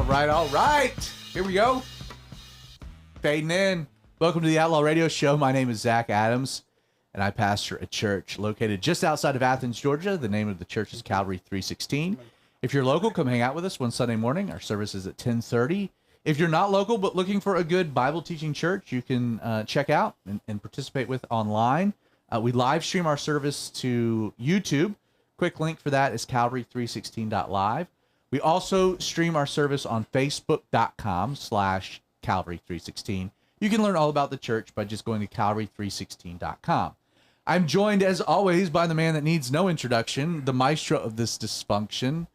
right. Here we go. Fading in. Welcome to the Outlaw Radio Show. My name is Zach Adams, and I pastor a church located just outside of Athens, Georgia. The name of the church is Calvary 316. If you're local, come hang out with us one Sunday morning. Our service is at 10:30. If you're not local but looking for a good Bible teaching church, you can check out and participate with online. We live stream our service to YouTube. Quick link for that is calvary316.live. We also stream our service on facebook.com/Calvary316. You can learn all about the church by just going to calvary316.com. I'm joined, as always, by the man that needs no introduction, the maestro of this dysfunction,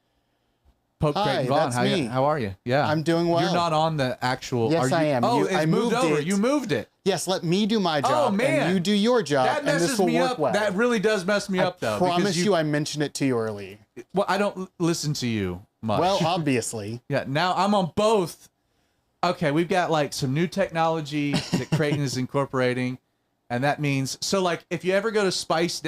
Pope Creighton Vaughn. That's me. How are you? Yeah, I'm doing well. You're not on the actual. Yes, I am. Oh, I moved over. it. You moved it. Yes, let me do my job, and you do your job, That and messes this will me work up. well. That really does mess me up, though. I promise you, I mentioned it to you early. Well, I don't listen to you much. Well, obviously. Yeah, now I'm on both. Okay, we've got like some new technology that Creighton is incorporating, and that means if you ever go to Spice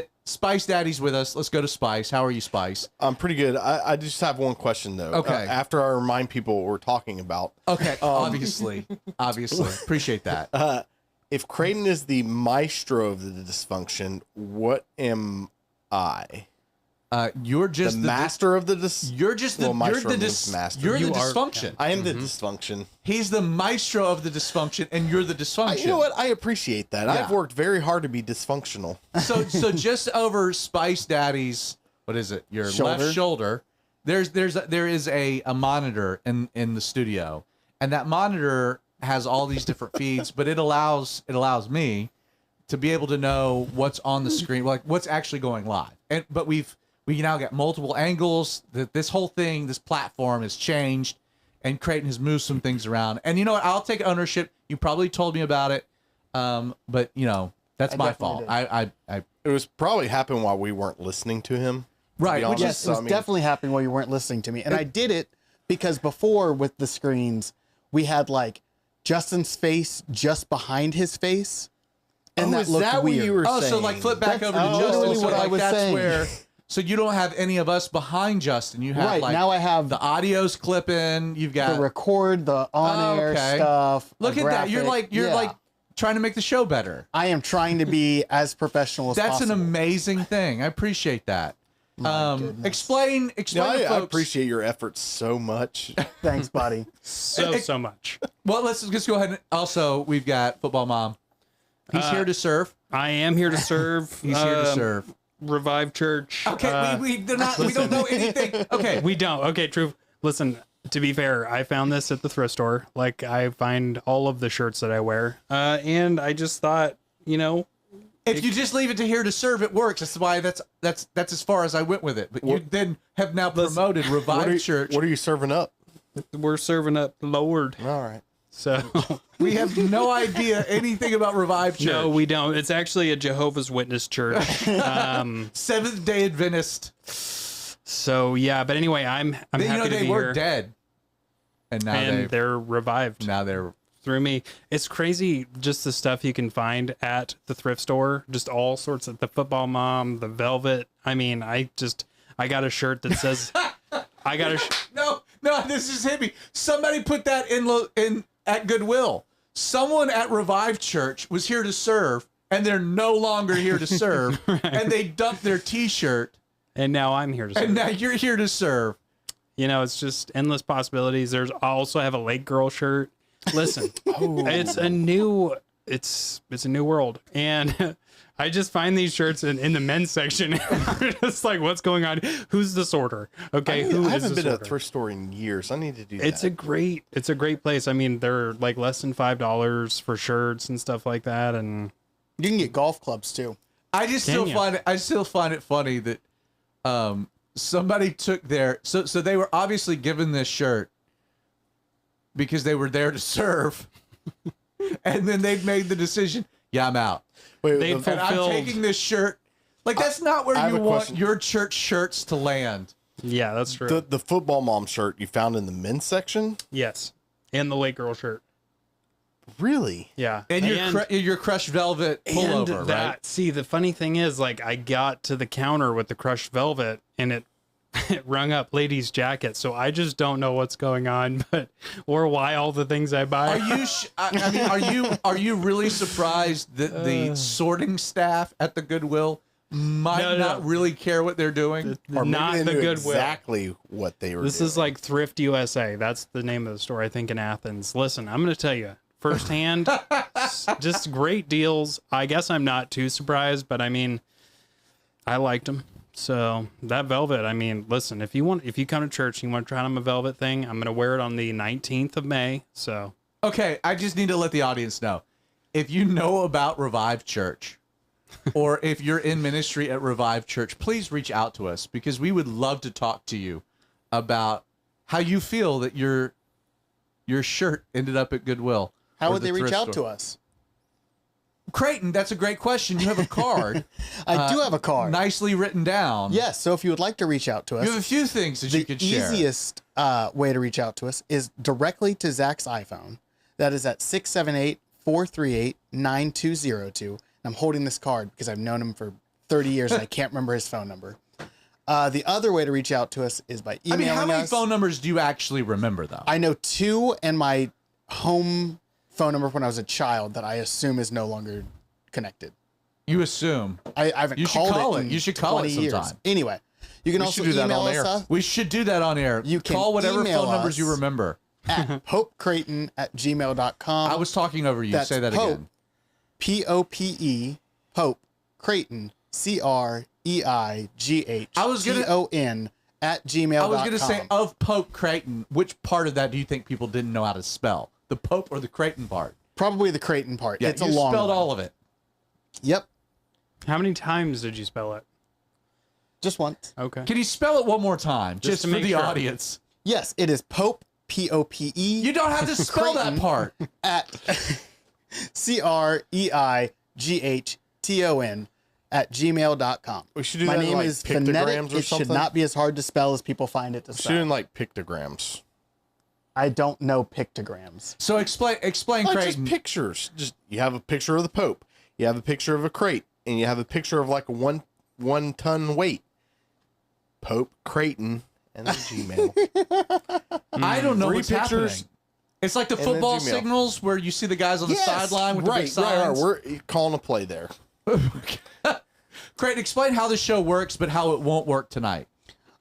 Daddy's with us, let's go to Spice. How are you, Spice? I'm pretty good. I just have one question though. Okay. After I remind people what we're talking about. Okay, obviously, appreciate that. If Creighton is the maestro of the dysfunction, what am I? You're just the master of the You're just the maestro you're the means master. You're You the are- dysfunction. I am the dysfunction. He's the maestro of the dysfunction, and you're the dysfunction. You know what? I appreciate that. Yeah. I've worked very hard to be dysfunctional. So just over Spice Daddy's, what is it? Your Shoulder. left shoulder. There is a monitor in the studio, and that monitor has all these different feeds, but it allows me to be able to know what's on the screen, like what's actually going live. But we now got multiple angles. This whole thing, this platform has changed, and Creighton has moved some things around. And you know what? I'll take ownership. You probably told me about it, but that's my fault. did. It was probably happened while we weren't listening to him. Right, Which Yes, it was definitely happening while you weren't listening to me. And I did it because before with the screens, we had like Justin's face just behind his face. And that is looked that weird. what you were Oh, saying? so like flip back That's over to Justin. literally So what I like was that's saying. where. So you don't have any of us behind Justin. You have Right, now I have the audio's clipping. You've got the record, the on-air okay. stuff. Look a at that. You're graphic. like Yeah. trying to make the show better. I am trying to be as professional as That's possible. an amazing thing. I appreciate that. goodness. Explain No, to I folks. appreciate your efforts so much. Thanks, buddy. So much. Well, let's just go ahead and also we've got Football Mom. He's here to serve. I am here to serve. He's here to serve. Revive Church. Okay, we don't know anything. Okay. We don't. Okay, true. Listen, to be fair, I found this at the thrift store. Like, I find all of the shirts that I wear. And I just thought, If you just leave it to here to serve, it works. That's why that's as far as I went with it. But you then have now promoted Revive Church. What are you serving up? we're serving up the Lord. All right. So We have no idea anything about Revive Church. no, we don't. It's actually a Jehovah's Witness church. Seventh-day Adventist. So yeah, but anyway, I'm happy to they be were here. dead, and now And they're revived. now they're Through me. It's crazy just the stuff you can find at the thrift store. Just all sorts of the Football Mom, the Velvet. I mean, I got a shirt that says no. This just hit me. Somebody put that in at Goodwill. Someone at Revive Church was here to serve, and they're no longer here to serve, and they dumped their T-shirt, and now I'm here to serve. and now you're here to serve. It's just endless possibilities. I also have a Lake Girl shirt. Listen, it's a new world. And I just find these shirts in the men's section. It's like, what's going on? Who's the sorter? Okay. I haven't been to a thrift store in years. I need to do that. It's a great place. I mean, they're like less than $5 for shirts and stuff like that. And You can get golf clubs too. I still find it funny that somebody took their so they were obviously given this shirt because they were there to serve, and then they've made the decision. Yeah, I'm out. Wait, They And I'm taking this shirt. Like, that's not where I have you a want question. your church shirts to land. yeah, that's true. the Football Mom shirt you found in the men's section? Yes. And the Lake Girl shirt. Really? Yeah. And your crushed velvet pullover, and that, right? see, the funny thing is, like, I got to the counter with the crushed velvet, and it rung up ladies' jackets. So I just don't know what's going on, or why all the things I buy. Are you? I mean, are you really surprised that the sorting staff at the Goodwill might not really care what they're doing? Or Not maybe they the knew Goodwill. exactly what they were This doing. is like Thrift USA. That's the name of the store, I think, in Athens. Listen, I'm going to tell you firsthand, just great deals. I guess I'm not too surprised, but I mean, I liked them. So that velvet, I mean, listen, if you come to church and you want to try on a velvet thing, I'm going to wear it on the 19th of May. So, Okay, I just need to let the audience know. If you know about Revive Church, or if you're in ministry at Revive Church, please reach out to us, because we would love to talk to you about how you feel that your shirt ended up at Goodwill. How or would the they reach thrift out store. to us? Creighton, that's a great question. You have a card. I do have a card. Nicely written down. Yes, so if you would like to reach out to us, You have a few things that the you could share. easiest way to reach out to us is directly to Zach's iPhone. That is at 678-438-9202. And I'm holding this card because I've known him for 30 years and I can't remember his phone number. The other way to reach out to us is by I emailing mean, how many us. phone numbers do you actually remember, though? I know 2 and my home phone number when I was a child that I assume is no longer connected. You assume. I haven't You should called call it. in You should call it 20 years. sometime. Anyway, you can also should do that email on us air. up We should do that on air. You can call whatever email phone numbers you us. remember. at popecreighton@gmail.com. I was talking over you. That's Say that Pope, again. P-O-P-E, Pope, Creighton, C-R-E-I-G-H-T-O-N at gmail.com. I was going to say, of Pope Creighton, which part of that do you think people didn't know how to spell? The Pope or the Creighton part? Probably the Creighton part. Yeah, it's you a long spelled one. all of it. Yep, How many times did you spell it? just once. Okay. Can you spell it one more time, just to for make the sure. audience? Yes, it is Pope, P-O-P-E, You don't have to spell that Creighton. part. at C-R-E-I-G-H-T-O-N at gmail.com. We should do My that in, name like, is phonetic. pictograms or It should something? not be as hard to spell as people find it to Shoot spell. in like pictograms. I don't know pictograms. So explain Like Creighton. just pictures. Just you have a picture of the Pope, you have a picture of a crate, and you have a picture of like a one ton weight. Pope, Creighton, and then Gmail. I don't know Three what's pictures, happening. It's like the then football Gmail. signals where you see the guys on the Yes, sideline with the big Right. signs. We're calling a play there. Creighton, explain how the show works, but how it won't work tonight.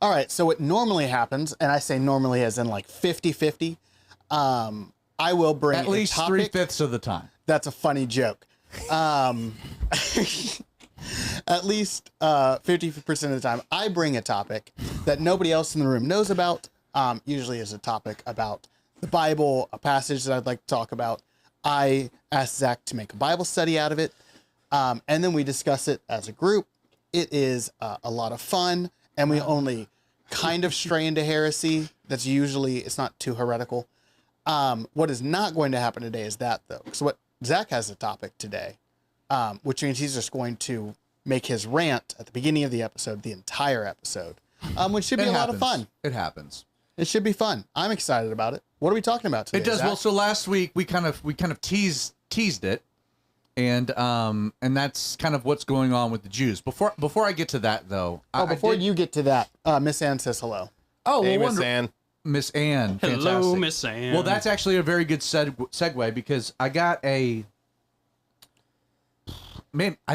All right, so what normally happens, and I say normally as in like 50-50, I will bring At least a topic. 3/5 of the time. That's a funny joke. At least 50% of the time, I bring a topic that nobody else in the room knows about. Usually is a topic about the Bible, a passage that I'd like to talk about. I ask Zach to make a Bible study out of it, and then we discuss it as a group. It is a lot of fun, and we only kind of stray into heresy. That's usually, it's not too heretical. What is not going to happen today is that, though. So what Zach has a topic today, which means he's just going to make his rant at the beginning of the episode, the entire episode, which should be a lot of fun. It happens. It should be fun. I'm excited about it. What are we talking about today? It does Zach? well. So last week we kind of teased it, and that's kind of what's going on with the Jews. Before I get to that though, Before you get to that, Miss Ann says hello. Hey, well, Miss Ann. Miss Ann. Hello, fantastic. Miss Ann. Well, that's actually a very good segue because I got I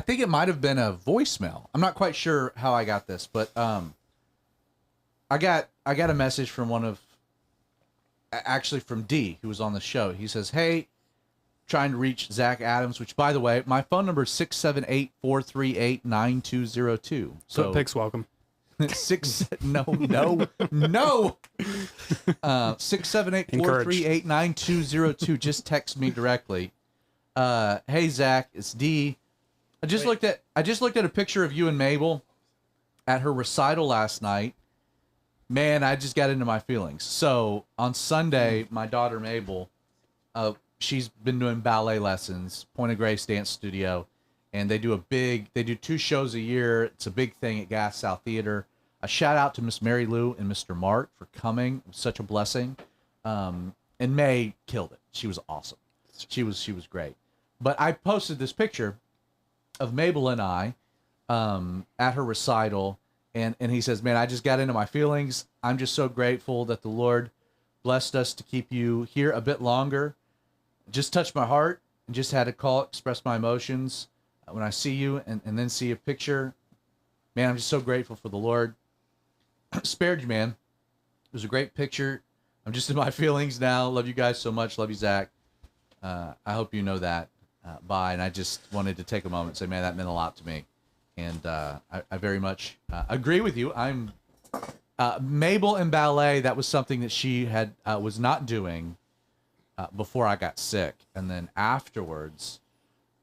think it might have been a voicemail. I'm not quite sure how I got this, but I got a message from from D, who was on the show. He says, "Hey, trying to reach Zach Adams," which, by the way, my phone number is 678-438-9202. So Pic's welcome. 678-438-9202. Just text me directly. Hey Zach, it's D. I just looked at a picture of you and Mabel at her recital last night. Man, I just got into my feelings. So on Sunday, my daughter Mabel, she's been doing ballet lessons, Point of Grace Dance Studio, and they do 2 shows a year. It's a big thing at Gas South Theater. A shout out to Miss Mary Lou and Mr. Mark for coming. It was such a blessing. And May killed it. She was awesome. She was great. But I posted this picture of Mabel and I at her recital, And he says, man, I just got into my feelings. I'm just so grateful that the Lord blessed us to keep you here a bit longer. Just touched my heart and just had to call, express my emotions when I see you and then see a picture. Man, I'm just so grateful for the Lord. Spared you, man. It was a great picture. I'm just in my feelings now. Love you guys so much. Love you, Zach. I hope you know that. Bye. And I just wanted to take a moment and say, man, that meant a lot to me. And I very much agree with you. I'm Mabel in ballet. That was something that she had was not doing before I got sick, and then afterwards,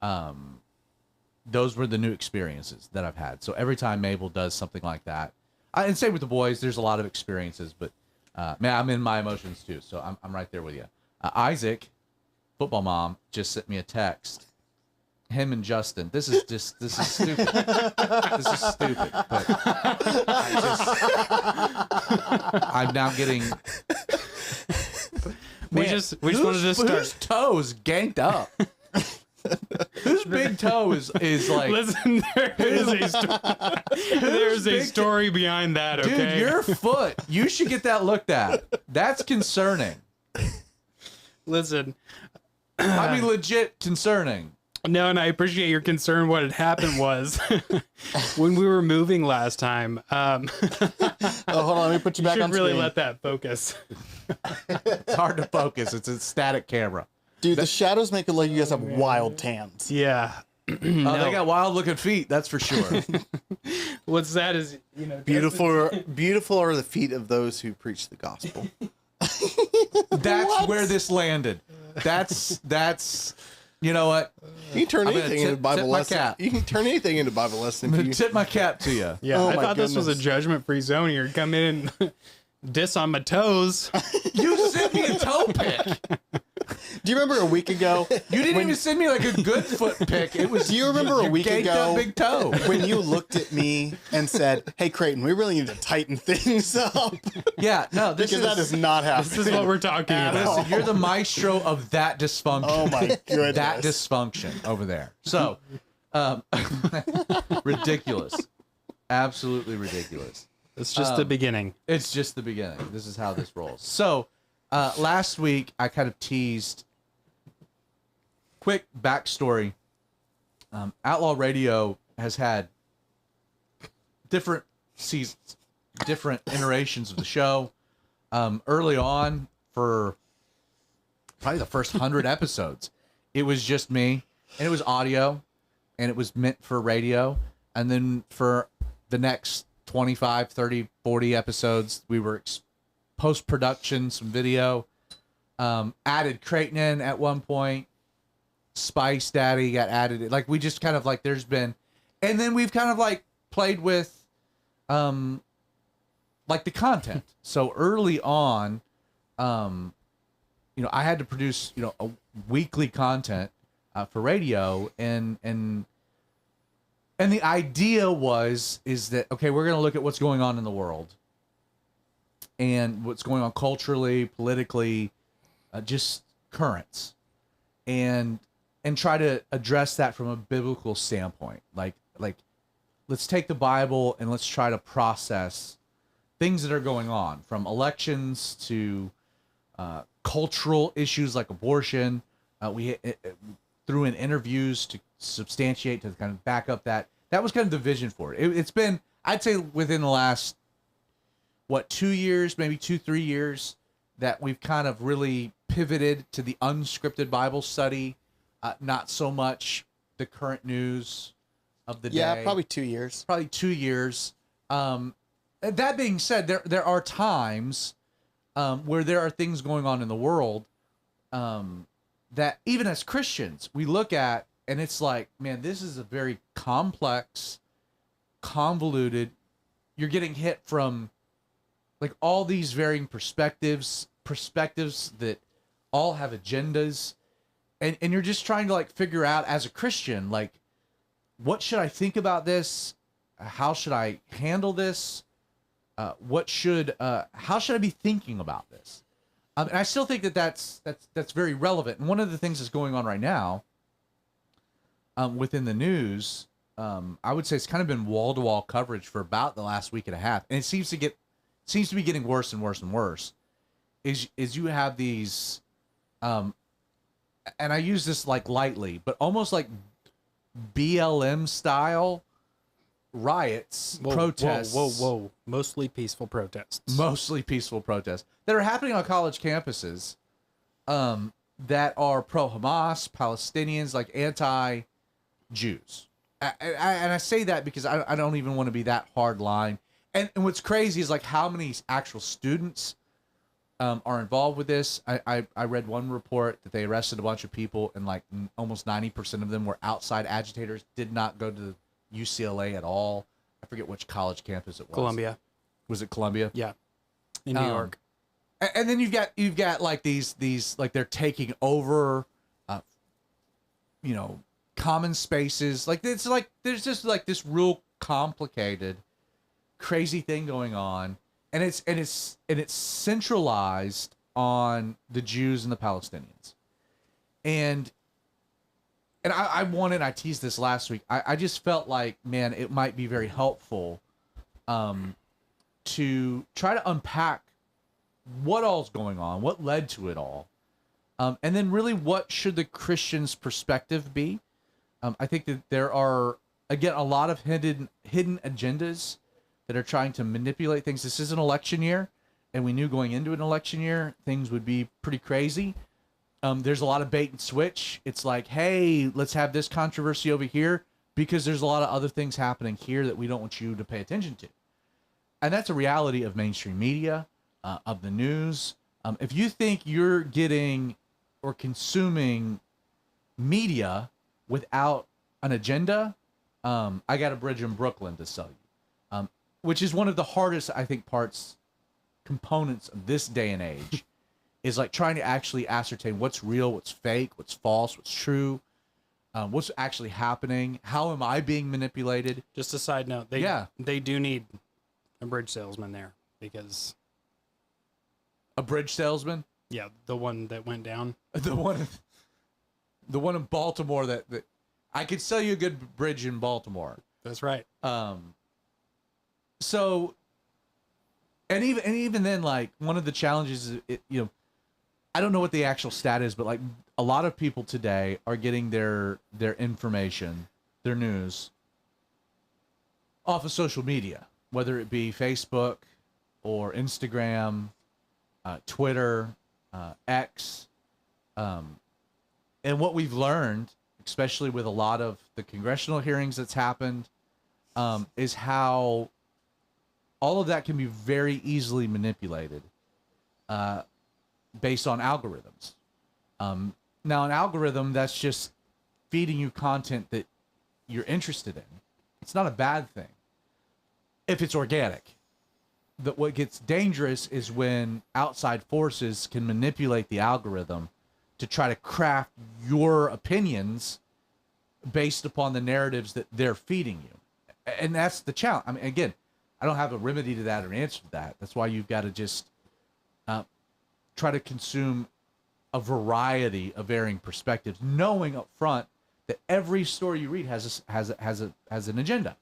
those were the new experiences that I've had. So every time Mabel does something like that, and same with the boys. There's a lot of experiences, but man, I'm in my emotions too. So I'm right there with you. Isaac, football mom, just sent me a text. Him and Justin. This is stupid. This is stupid. But I'm now getting. We just wanted to start. Whose toe is ganked up? Whose big toe is like? Listen, there's a story behind that. Okay, Dude, your foot. You should get that looked at. That's concerning. Listen, I mean, legit concerning. no, and I appreciate your concern. What had happened was when we were moving last time. Oh, hold on. Let me put you You back on should really screen. let that focus. It's hard to focus. It's a static camera. Dude, the shadows make it look like you guys have wild tans. Yeah. Oh, they got wild looking feet. That's for sure. What's sad is Beautiful are the feet of those who preach the gospel. That's where this landed. That's. You know what? You can turn I'm gonna anything into tip Bible my lesson. cap. You can turn anything into Bible lesson. I'm If gonna you, tip my cap to you. Yeah, Oh I my thought this was a goodness. judgment-free zone here. Come in and diss on my toes. You sent me a toe pic. Do you remember a week ago? You didn't even send me like a good foot pic. It was. Do you remember a your week ganked ago up big toe? when you looked at me and said, "Hey, Creighton, we really need to tighten things up"? Yeah, no, this Because that is not happening. This is what we're talking about. Listen, you're the maestro of that dysfunction. Oh my goodness. That dysfunction over there. So, ridiculous. Absolutely ridiculous. It's just the beginning. It's just the beginning. This is how this rolls. So, last week I kind of teased. Quick backstory. Outlaw Radio has had different seasons, different iterations of the show. Early on, for probably the first 100 episodes, it was just me, and it was audio, and it was meant for radio. And then for the next 25, 30, 40 episodes, we were post-production, some video. Added Creighton in at one point. Spice Daddy got added. Like, we just kind of like, there's been, and then we've kind of like played with like the content. So early on, you know, I had to produce, you know, a weekly content for radio, and the idea is that, okay, we're going to look at what's going on in the world and what's going on culturally, politically, just currents, and try to address that from a biblical standpoint. Like let's take the Bible and let's try to process things that are going on, from elections to cultural issues like abortion. We threw in interviews to substantiate, to kind of back up that was kind of the vision for it. It's been, I'd say, within the last 2 years, maybe 2-3 years, that we've kind of really pivoted to the unscripted Bible study, not so much the current news of the day. Yeah, probably 2 years. Probably 2 years. That being said, there are times where there are things going on in the world that even as Christians we look at, and it's like, man, this is a very complex, convoluted. You're getting hit from like all these varying perspectives that all have agendas, and you're just trying to like figure out as a Christian, like, what should I think about this? How should I handle this? How should I be thinking about this? And I still think that's very relevant. And one of the things that's going on right now within the news I would say it's kind of been wall-to-wall coverage for about the last week and a half, and it seems to be getting worse and worse and worse. Is you have these, and I use this like lightly, but almost like BLM style riots, protests. Whoa. Mostly peaceful protests. Mostly peaceful protests that are happening on college campuses, that are pro-Hamas, Palestinians, like anti-Jews. And I say that because I don't even want to be that hard line. And what's crazy is like how many actual students are involved with this. I read one report that they arrested a bunch of people, and like almost 90% of them were outside agitators, did not go to UCLA at all. I forget which college campus it was. Columbia. Was it Columbia? Yeah. In New York. And then you've got like these like they're taking over, common spaces. Like it's like there's just like this real complicated, crazy thing going on, and it's centralized on the Jews and the Palestinians, and I teased this last week. I just felt like, man, it might be very helpful, to try to unpack what all's going on, what led to it all, and then really what should the Christian's perspective be. I think that there are, again, a lot of hidden agendas that are trying to manipulate things. This is an election year, and we knew going into an election year things would be pretty crazy. There's a lot of bait and switch. It's like, hey, let's have this controversy over here because there's a lot of other things happening here that we don't want you to pay attention to. And that's a reality of mainstream media, of the news. If you think you're getting or consuming media without an agenda, I got a bridge in Brooklyn to sell you, which is one of the hardest, I think, components of this day and age. Is like trying to actually ascertain what's real, what's fake, what's false, what's true, what's actually happening. How am I being manipulated? Just a side note, they do need a bridge salesman there, because a bridge salesman? Yeah, the one that went down. The one in Baltimore that I could sell you a good bridge in Baltimore. That's right. So, and even then, like, one of the challenges is, I don't know what the actual stat is, but like a lot of people today are getting their information, their news, off of social media, whether it be Facebook or Instagram, Twitter, X. And what we've learned, especially with a lot of the congressional hearings that's happened, is how all of that can be very easily manipulated. Based on algorithms. Now, an algorithm that's just feeding you content that you're interested in, it's not a bad thing if it's organic. But what gets dangerous is when outside forces can manipulate the algorithm to try to craft your opinions based upon the narratives that they're feeding you. And that's the challenge. I mean, again, I don't have a remedy to that or an answer to that. That's why you've got to just try to consume a variety of varying perspectives, knowing up front that every story you read has an agenda.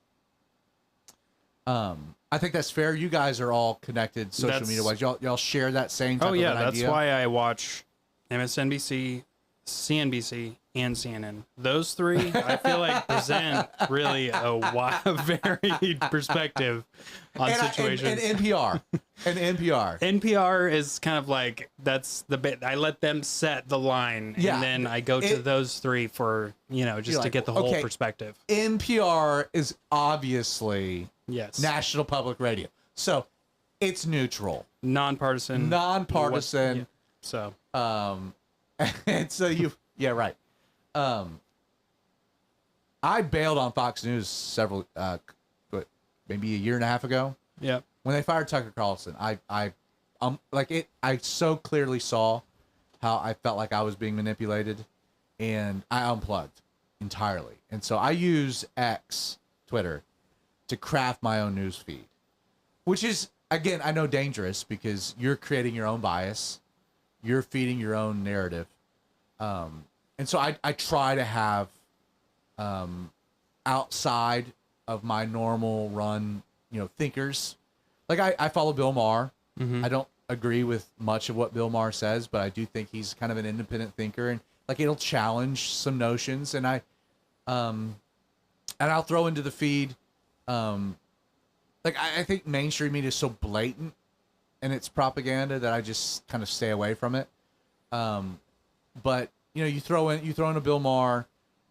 I think that's fair. You guys are all connected social media wise. Y'all share that same type of an idea? That's why I watch MSNBC, CNBC, and CNN. Those three, I feel like, present really a varied perspective on situations. And NPR. And NPR. NPR is kind of like, that's the bit. I let them set the line, Yeah. and then I go to those three for, just to get the whole perspective. NPR is obviously National Public Radio. So it's neutral. Nonpartisan. Yeah. So. And so right. I bailed on Fox News maybe a year and a half ago. Yeah. When they fired Tucker Carlson, I so clearly saw how I felt like I was being manipulated, and I unplugged entirely. And so I use X, Twitter, to craft my own news feed, which is, again, I know dangerous because you're creating your own bias, you're feeding your own narrative. And so I try to have outside of my normal run, thinkers. Like I follow Bill Maher. I don't agree with much of what Bill Maher says, but I do think he's kind of an independent thinker, and like it'll challenge some notions. And I'll throw into the feed, like I think mainstream media is so blatant in its propaganda that I just kind of stay away from it. But you throw in a Bill Maher.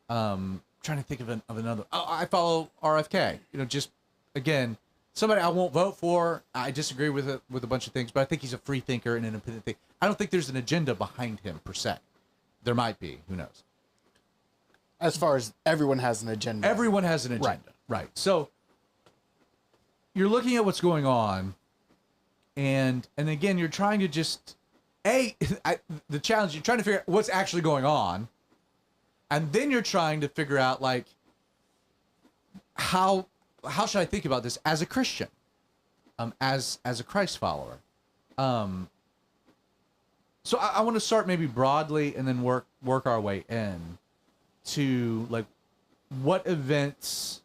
Trying to think of another. Oh, I follow RFK. Just again, somebody I won't vote for. I disagree with it with a bunch of things, but I think he's a free thinker and an independent thing. I don't think there's an agenda behind him per se. There might be. Who knows? As far as everyone has an agenda. Everyone has an agenda. Right. So you're looking at what's going on, and again, you're trying to just the challenge. You're trying to figure out what's actually going on. And then you're trying to figure out, like, how should I think about this as a Christian, as a Christ follower? So I want to start maybe broadly and then work our way in to, like, what events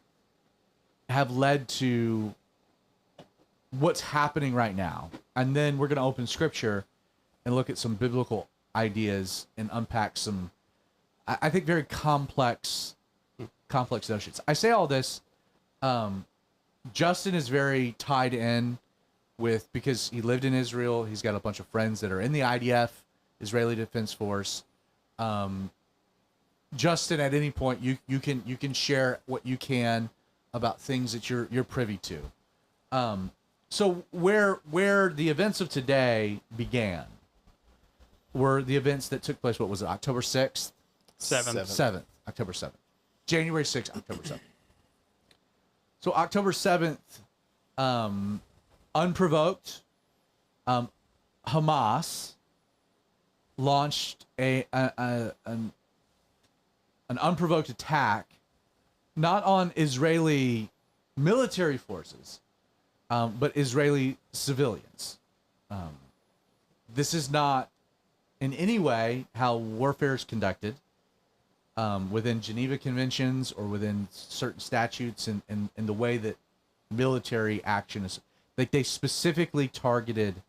have led to what's happening right now. And then we're going to open Scripture and look at some biblical ideas and unpack some, I think, very complex notions. I say all this. Justin is very tied in with, because he lived in Israel. He's got a bunch of friends that are in the IDF, Israeli Defense Force. Justin, at any point, you can share what you can about things that you're privy to. So where the events of today began were the events that took place. What was it? October 6th. 7th, October 7th. January 6th, October 7th. So October 7th, unprovoked, Hamas launched an unprovoked attack, not on Israeli military forces, but Israeli civilians. This is not in any way how warfare is conducted. Within Geneva Conventions or within certain statutes and the way that military action is, like, they specifically targeted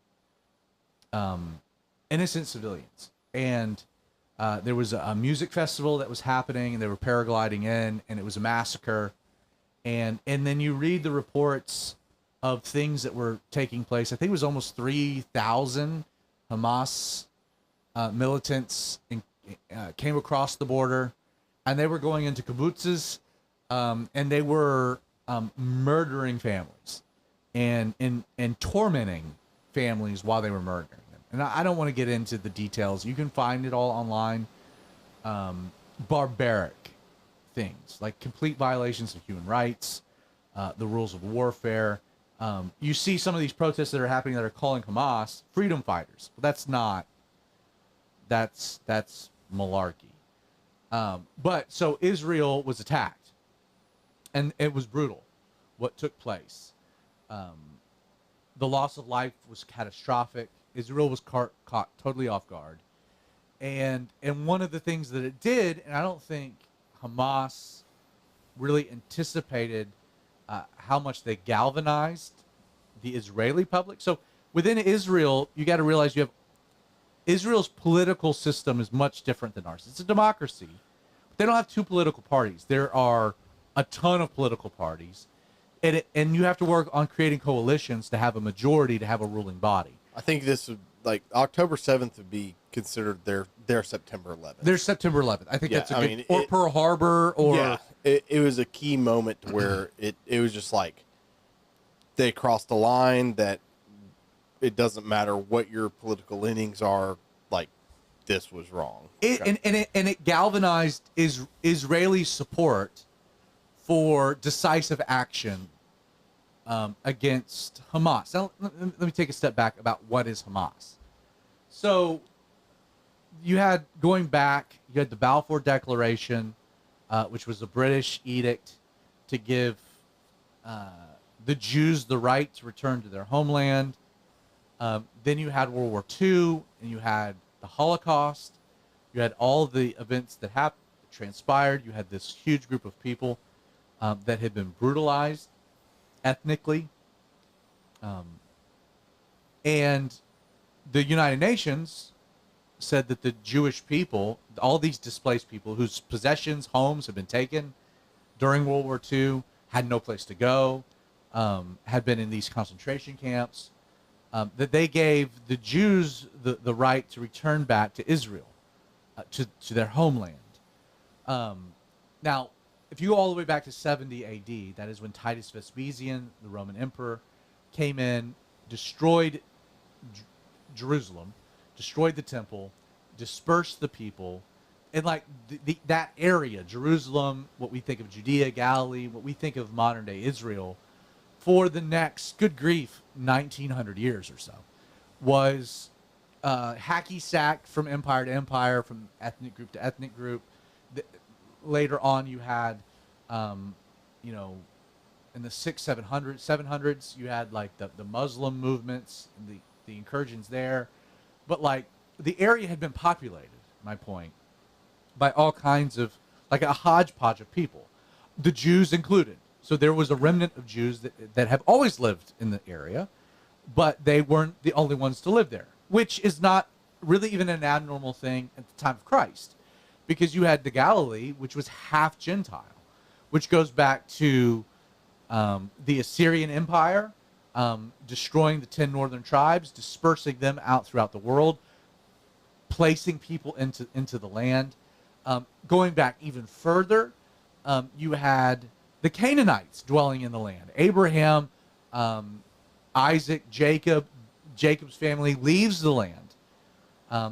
innocent civilians. And there was a music festival that was happening, and they were paragliding in, and it was a massacre. And then you read the reports of things that were taking place. I think it was almost 3,000 Hamas militants came across the border. And they were going into kibbutzes, and they were murdering families and tormenting families while they were murdering them. And I don't want to get into the details. You can find it all online. Barbaric things, like complete violations of human rights, the rules of warfare. You see some of these protests that are happening that are calling Hamas freedom fighters. But that's malarkey. But so Israel was attacked, and it was brutal what took place. The loss of life was catastrophic. Israel was caught totally off guard. And one of the things that it did, and I don't think Hamas really anticipated how much they galvanized the Israeli public. So within Israel, you got to realize you have Israel's political system is much different than ours. It's a democracy. But they don't have two political parties. There are a ton of political parties. And you have to work on creating coalitions to have a majority, to have a ruling body. I think this would, like, October 7th would be considered their September 11th. There's September 11th. I think that's a good, or Pearl Harbor, or... Yeah, it was a key moment where it was just like they crossed the line that it doesn't matter what your political leanings are, like, this was wrong. It galvanized Israeli support for decisive action against Hamas. Now, let me take a step back about what is Hamas. So you had the Balfour Declaration, which was a British edict to give the Jews the right to return to their homeland. Then you had World War II, and you had the Holocaust. You had all the events that transpired. You had this huge group of people that had been brutalized ethnically. And the United Nations said that the Jewish people, all these displaced people whose possessions, homes had been taken during World War II, had no place to go, had been in these concentration camps, that they gave the Jews the right to return back to Israel, to their homeland. Now, if you go all the way back to 70 AD, that is when Titus Vespasian, the Roman emperor, came in, destroyed Jerusalem, destroyed the temple, dispersed the people, and like that area, Jerusalem, what we think of Judea, Galilee, what we think of modern day Israel, for the next, good grief, 1900 years or so, was hacky sack from empire to empire, from ethnic group to ethnic group. Later on, you had, you know, in the 700s, you had like the Muslim movements, and the incursions there. But like the area had been populated, my point, by all kinds of, like a hodgepodge of people, the Jews included. So there was a remnant of Jews that have always lived in the area, but they weren't the only ones to live there, which is not really even an abnormal thing at the time of Christ, because you had the Galilee, which was half Gentile, which goes back to the Assyrian Empire, destroying the 10 northern tribes, dispersing them out throughout the world, placing people into the land. Going back even further, you had the Canaanites dwelling in the land. Abraham, Isaac, Jacob's family leaves the land.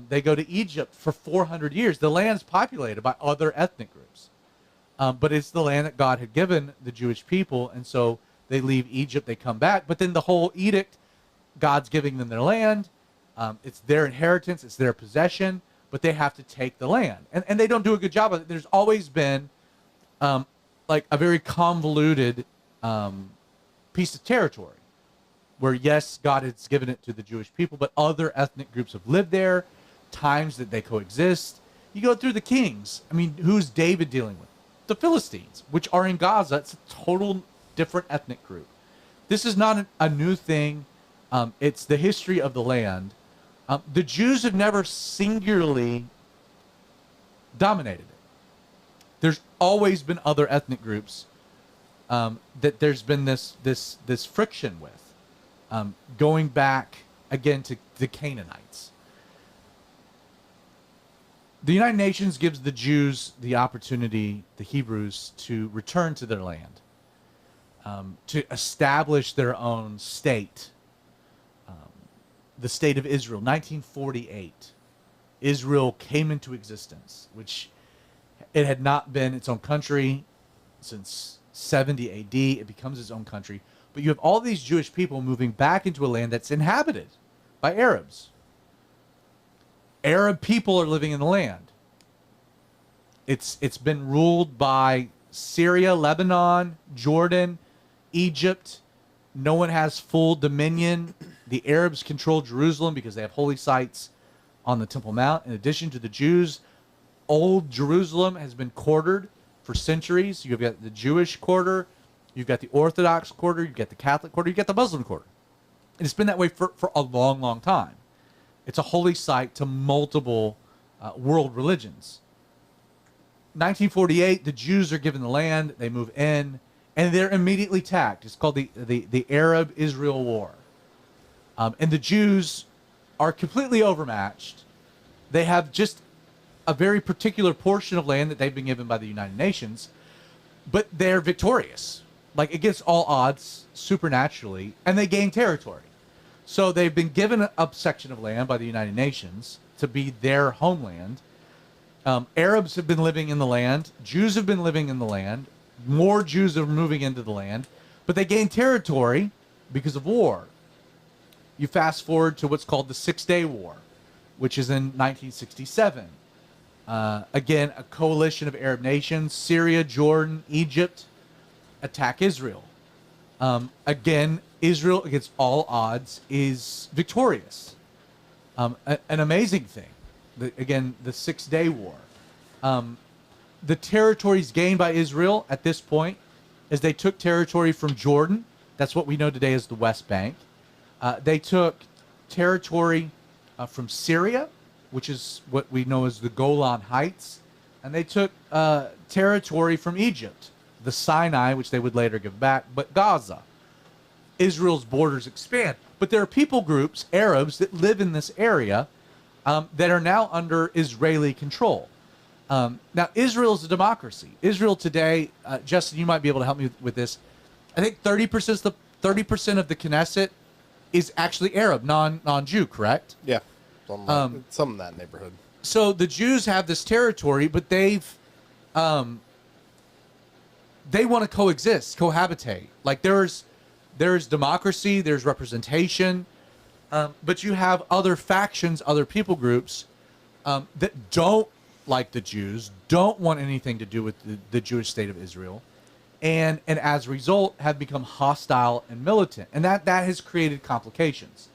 They go to Egypt for 400 years. The land's populated by other ethnic groups. But it's the land that God had given the Jewish people, and so they leave Egypt, they come back. But then the whole edict, God's giving them their land. It's their inheritance, it's their possession, but they have to take the land. And they don't do a good job of it. There's always been like a very convoluted piece of territory where, yes, God has given it to the Jewish people, but other ethnic groups have lived there, times that they coexist. You go through the kings. I mean, who's David dealing with? The Philistines, which are in Gaza. It's a total different ethnic group. This is not a new thing. It's the history of the land. The Jews have never singularly dominated it. There's always been other ethnic groups that there's been this friction with, going back again to the Canaanites. The United Nations gives the Jews the opportunity, the Hebrews, to return to their land, to establish their own state, the state of Israel. 1948, Israel came into existence, which it had not been its own country since 70 AD. It becomes its own country. But you have all these Jewish people moving back into a land that's inhabited by Arabs. Arab people are living in the land. It's been ruled by Syria, Lebanon, Jordan, Egypt. No one has full dominion. The Arabs control Jerusalem because they have holy sites on the Temple Mount. In addition to the Jews, old Jerusalem has been quartered for centuries. You've got the Jewish quarter, you've got the Orthodox quarter, you've got the Catholic quarter, you've got the Muslim quarter. And it's been that way for a long, long time. It's a holy site to multiple world religions. 1948, the Jews are given the land, they move in, and they're immediately attacked. It's called the Arab-Israel War. And the Jews are completely overmatched. They have just a very particular portion of land that they've been given by the United Nations, but they're victorious, like against all odds, supernaturally, and they gain territory. So they've been given a section of land by the United Nations to be their homeland. Arabs have been living in the land. Jews have been living in the land. More Jews are moving into the land, but they gain territory because of war. You fast forward to what's called the 6-Day War, which is in 1967. Again, a coalition of Arab nations, Syria, Jordan, Egypt, attack Israel. Again, Israel, against all odds, is victorious. An amazing thing. Again, the 6-Day War. The territories gained by Israel at this point is they took territory from Jordan. That's what we know today as the West Bank. They took territory from Syria, which is what we know as the Golan Heights. And they took territory from Egypt, the Sinai, which they would later give back, but Gaza. Israel's borders expand. But there are people groups, Arabs, that live in this area that are now under Israeli control. Now, Israel is a democracy. Israel today, Justin, you might be able to help me with this. I think 30% of the Knesset is actually Arab, non-Jew, correct? Yeah. Some in that neighborhood. So the Jews have this territory, but they want to cohabitate. Like there's democracy, there's representation, but you have other factions, other people groups that don't like the Jews, don't want anything to do with the Jewish state of Israel, and as a result have become hostile and militant, and that has created complications.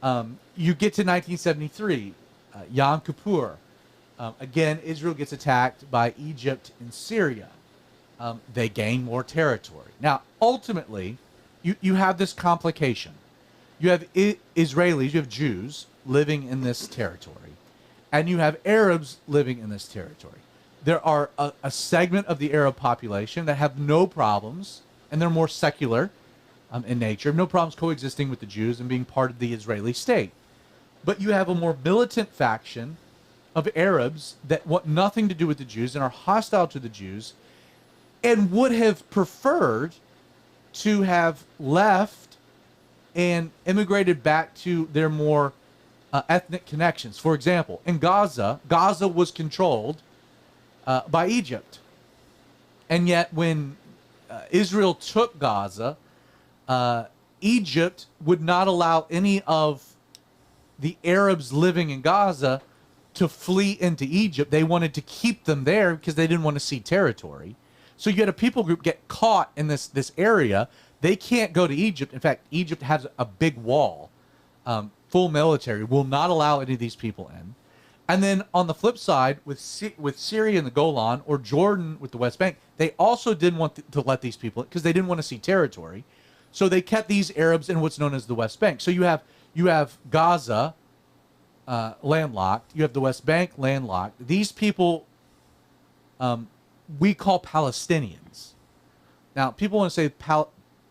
You get to 1973, Yom Kippur. Again, Israel gets attacked by Egypt and Syria. They gain more territory. Now, ultimately, you have this complication. You have Israelis, you have Jews living in this territory, and you have Arabs living in this territory. There are a segment of the Arab population that have no problems, and they're more secular in nature, no problems coexisting with the Jews and being part of the Israeli state. But you have a more militant faction of Arabs that want nothing to do with the Jews and are hostile to the Jews and would have preferred to have left and immigrated back to their more ethnic connections. For example, in Gaza was controlled by Egypt. And yet when Israel took Gaza, Egypt would not allow any of the Arabs living in Gaza to flee into Egypt. They wanted to keep them there because they didn't want to cede territory. So you had a people group get caught in this area. They can't go to Egypt. In fact, Egypt has a big wall, full military, will not allow any of these people in. And then on the flip side, with Syria and the Golan, or Jordan with the West Bank, they also didn't want to let these people in because they didn't want to cede territory. So they kept these Arabs in what's known as the West Bank. So you have Gaza landlocked. You have the West Bank landlocked. These people we call Palestinians. Now, people want to say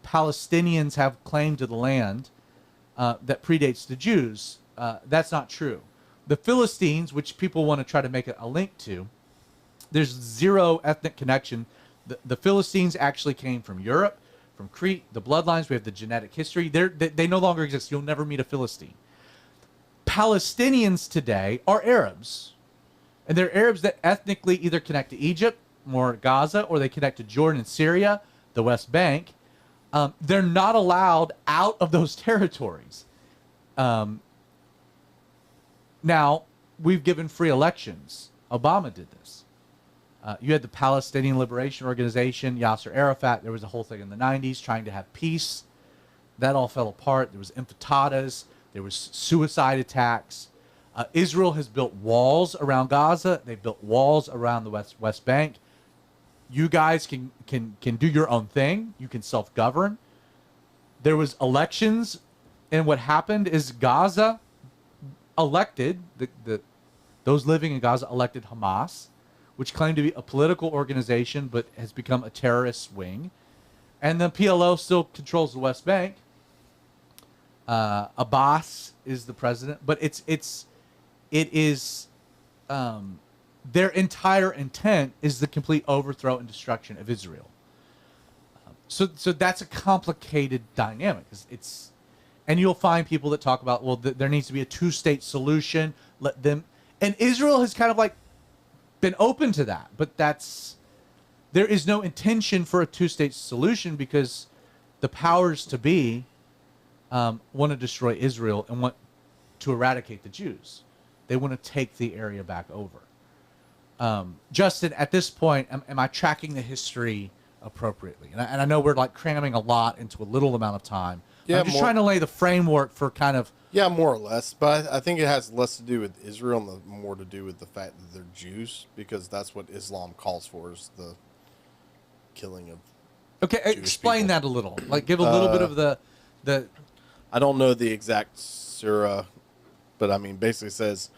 Palestinians have claim to the land that predates the Jews. That's not true. The Philistines, which people want to try to make a link to, there's zero ethnic connection. The Philistines actually came from Europe, from Crete, the bloodlines. We have the genetic history. They no longer exist. You'll never meet a Philistine. Palestinians today are Arabs. And they're Arabs that ethnically either connect to Egypt, more Gaza, or they connect to Jordan and Syria, the West Bank. They're not allowed out of those territories. Now, we've given free elections. Obama did this. You had the Palestinian Liberation Organization, Yasser Arafat. There was a whole thing in the 90s trying to have peace. That all fell apart. There was intifadas. There was suicide attacks. Israel has built walls around Gaza. They've built walls around the West Bank. You guys can do your own thing. You can self-govern. There was elections, and what happened is Gaza elected, those living in Gaza elected Hamas, which claimed to be a political organization but has become a terrorist wing. And the PLO still controls the West Bank. Abbas is the president, but it is their entire intent is the complete overthrow and destruction of Israel. So that's a complicated dynamic. And you'll find people that talk about, well, there needs to be a two-state solution. Let them, and Israel has kind of like been open to that, but there is no intention for a two-state solution because the powers to be want to destroy Israel and want to eradicate the Jews. They want to take the area back over. Justin, at this point, am I tracking the history appropriately? And I know we're like cramming a lot into a little amount of time. Yeah, I'm just trying to lay the framework for kind of... Yeah, more or less. But I think it has less to do with Israel and more to do with the fact that they're Jews, because that's what Islam calls for, is the killing of Okay, Jewish explain people. that a little. Like, give a little bit of the. I don't know the exact surah, but I mean, basically says,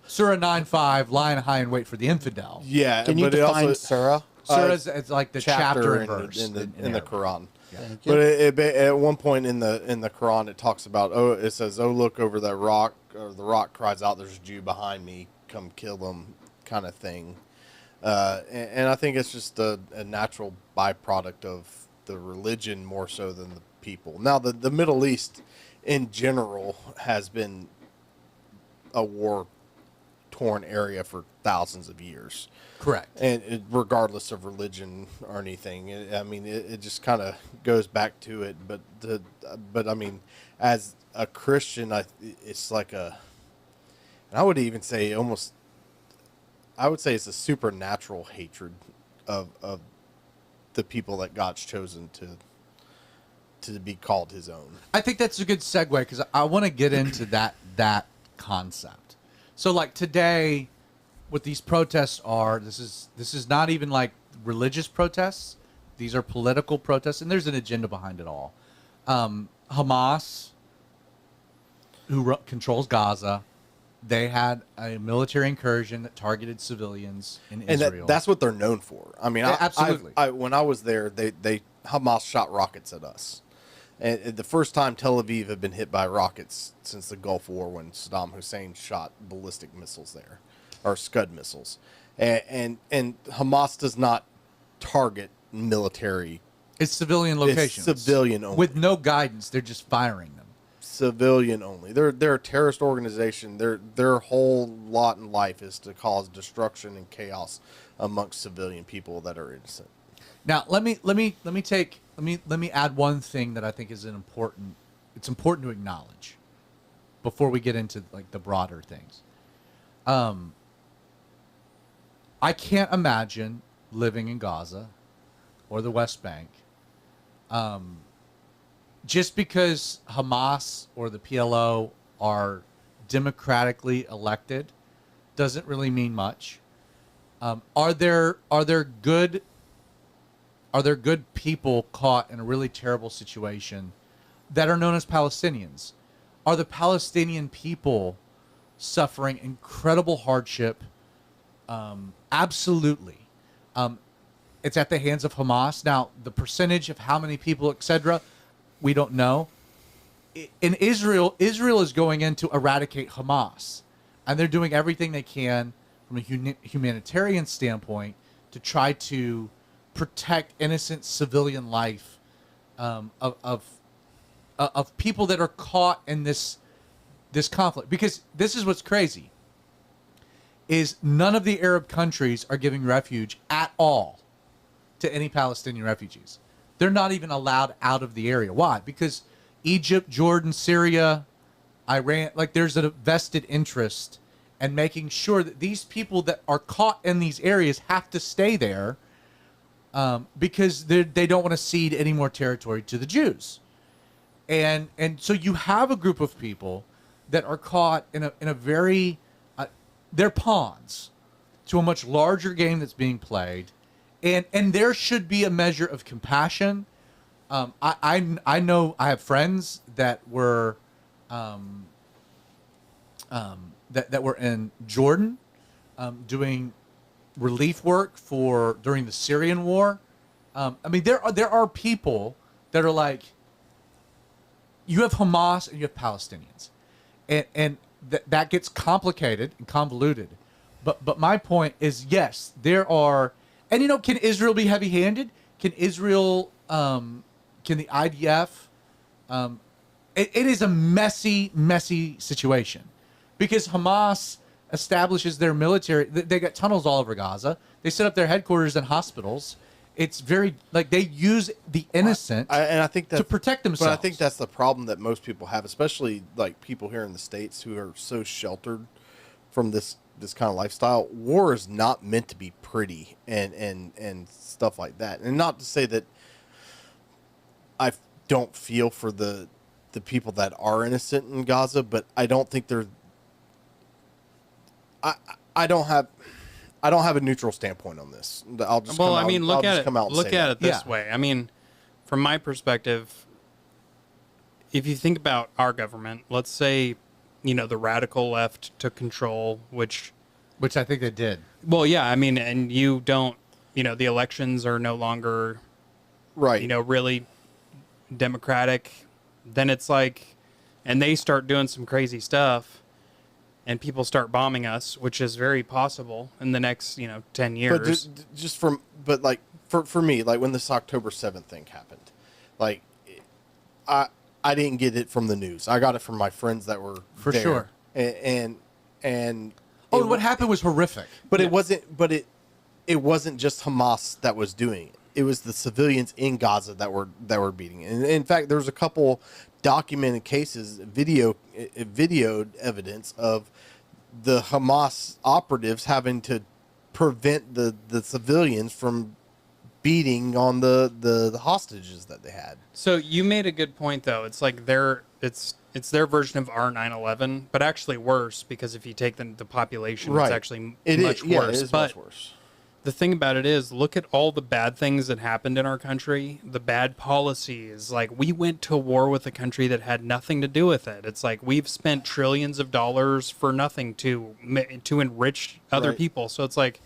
Surah 9:5, lie in high and wait for the infidel. yeah. Can you but it define also, surah? Surah is it's like the chapter and verse in the Arabic. Quran. Thank you. But at one point in the Quran, it talks about it says, "Oh, look over that rock," or the rock cries out, "There's a Jew behind me, come kill them," kind of thing. And I think it's just a natural byproduct of the religion more so than the people. Now, the Middle East in general has been a war-torn area for thousands of years. Correct. And regardless of religion or anything, it just kind of goes back to it. But I mean, as a Christian, it's like and I would even say almost, I would say it's a supernatural hatred of the people that God's chosen to be called His own. I think that's a good segue because I want to get into that concept. So, like today, what these protests are, this is not even like religious protests. These are political protests, and there's an agenda behind it all. Hamas, who controls Gaza, they had a military incursion that targeted civilians in Israel. That's what they're known for. I mean, Yeah, absolutely. When I was there, they Hamas shot rockets at us. And the first time Tel Aviv had been hit by rockets since the Gulf War, when Saddam Hussein shot ballistic missiles there, or Scud missiles. And Hamas does not target military. It's civilian locations. It's civilian only. With no guidance, they're just firing them. Civilian only. They're a terrorist organization. Their whole lot in life is to cause destruction and chaos amongst civilian people that are innocent. Now, let me add one thing that I think is important to acknowledge before we get into like the broader things. I can't imagine living in Gaza or the West Bank. Just because Hamas or the PLO are democratically elected doesn't really mean much. Are there good people caught in a really terrible situation that are known as Palestinians? Are the Palestinian people suffering incredible hardship? Absolutely. It's at the hands of Hamas. Now, the percentage of how many people, etc., we don't know. In Israel is going in to eradicate Hamas, and they're doing everything they can from a humanitarian standpoint to try to protect innocent civilian life of people that are caught in this conflict. Because this is what's crazy, is none of the Arab countries are giving refuge at all to any Palestinian refugees. They're not even allowed out of the area. Why? Because Egypt, Jordan, Syria, Iran, like there's a vested interest in making sure that these people that are caught in these areas have to stay there because they don't want to cede any more territory to the Jews. And so you have a group of people that are caught in a very they're pawns to a much larger game that's being played, and there should be a measure of compassion. I know I have friends that were that were in Jordan doing relief work during the Syrian war. I mean, there are people that are like, you have Hamas and you have Palestinians, and that gets complicated and convoluted. But my point is, yes, there are, and can Israel be heavy-handed? Can Israel, can the IDF? It is a messy situation, because Hamas establishes their military. They got tunnels all over Gaza. They set up their headquarters in hospitals. It's very they use the innocent and I think to protect themselves. But I think that's the problem that most people have, especially like people here in the States who are so sheltered from this kind of lifestyle. War is not meant to be pretty and stuff like that. And not to say that I don't feel for the people that are innocent in Gaza, but I don't think they're. I don't have a neutral standpoint on this. I'll just look at it this that. way. I mean, from my perspective, if you think about our government, let's say, the radical left took control, which Which I think they did. well, yeah, I mean, and you don't, the elections are no longer, Right. really democratic. Then it's like, and they start doing some crazy stuff, and people start bombing us, which is very possible in the next, 10 years. But but like for me, like when this October 7th thing happened, like I didn't get it from the news. I got it from my friends that were For there. sure. And Oh, what happened was horrific. But it wasn't. But it wasn't just Hamas that was doing it. It was the civilians in Gaza that were beating it. And in fact, there was a couple documented cases, videoed evidence of the Hamas operatives having to prevent the civilians from beating on the hostages that they had. So you made a good point, though. It's like it's their version of our 9/11, but actually worse, because if you take the population, Right. it's actually It much is, yeah, worse. it is But much worse. the thing about it is, look at all the bad things that happened in our country, the bad policies. Like, we went to war with a country that had nothing to do with it. It's like we've spent trillions of dollars for nothing to enrich other Right. people. So it's like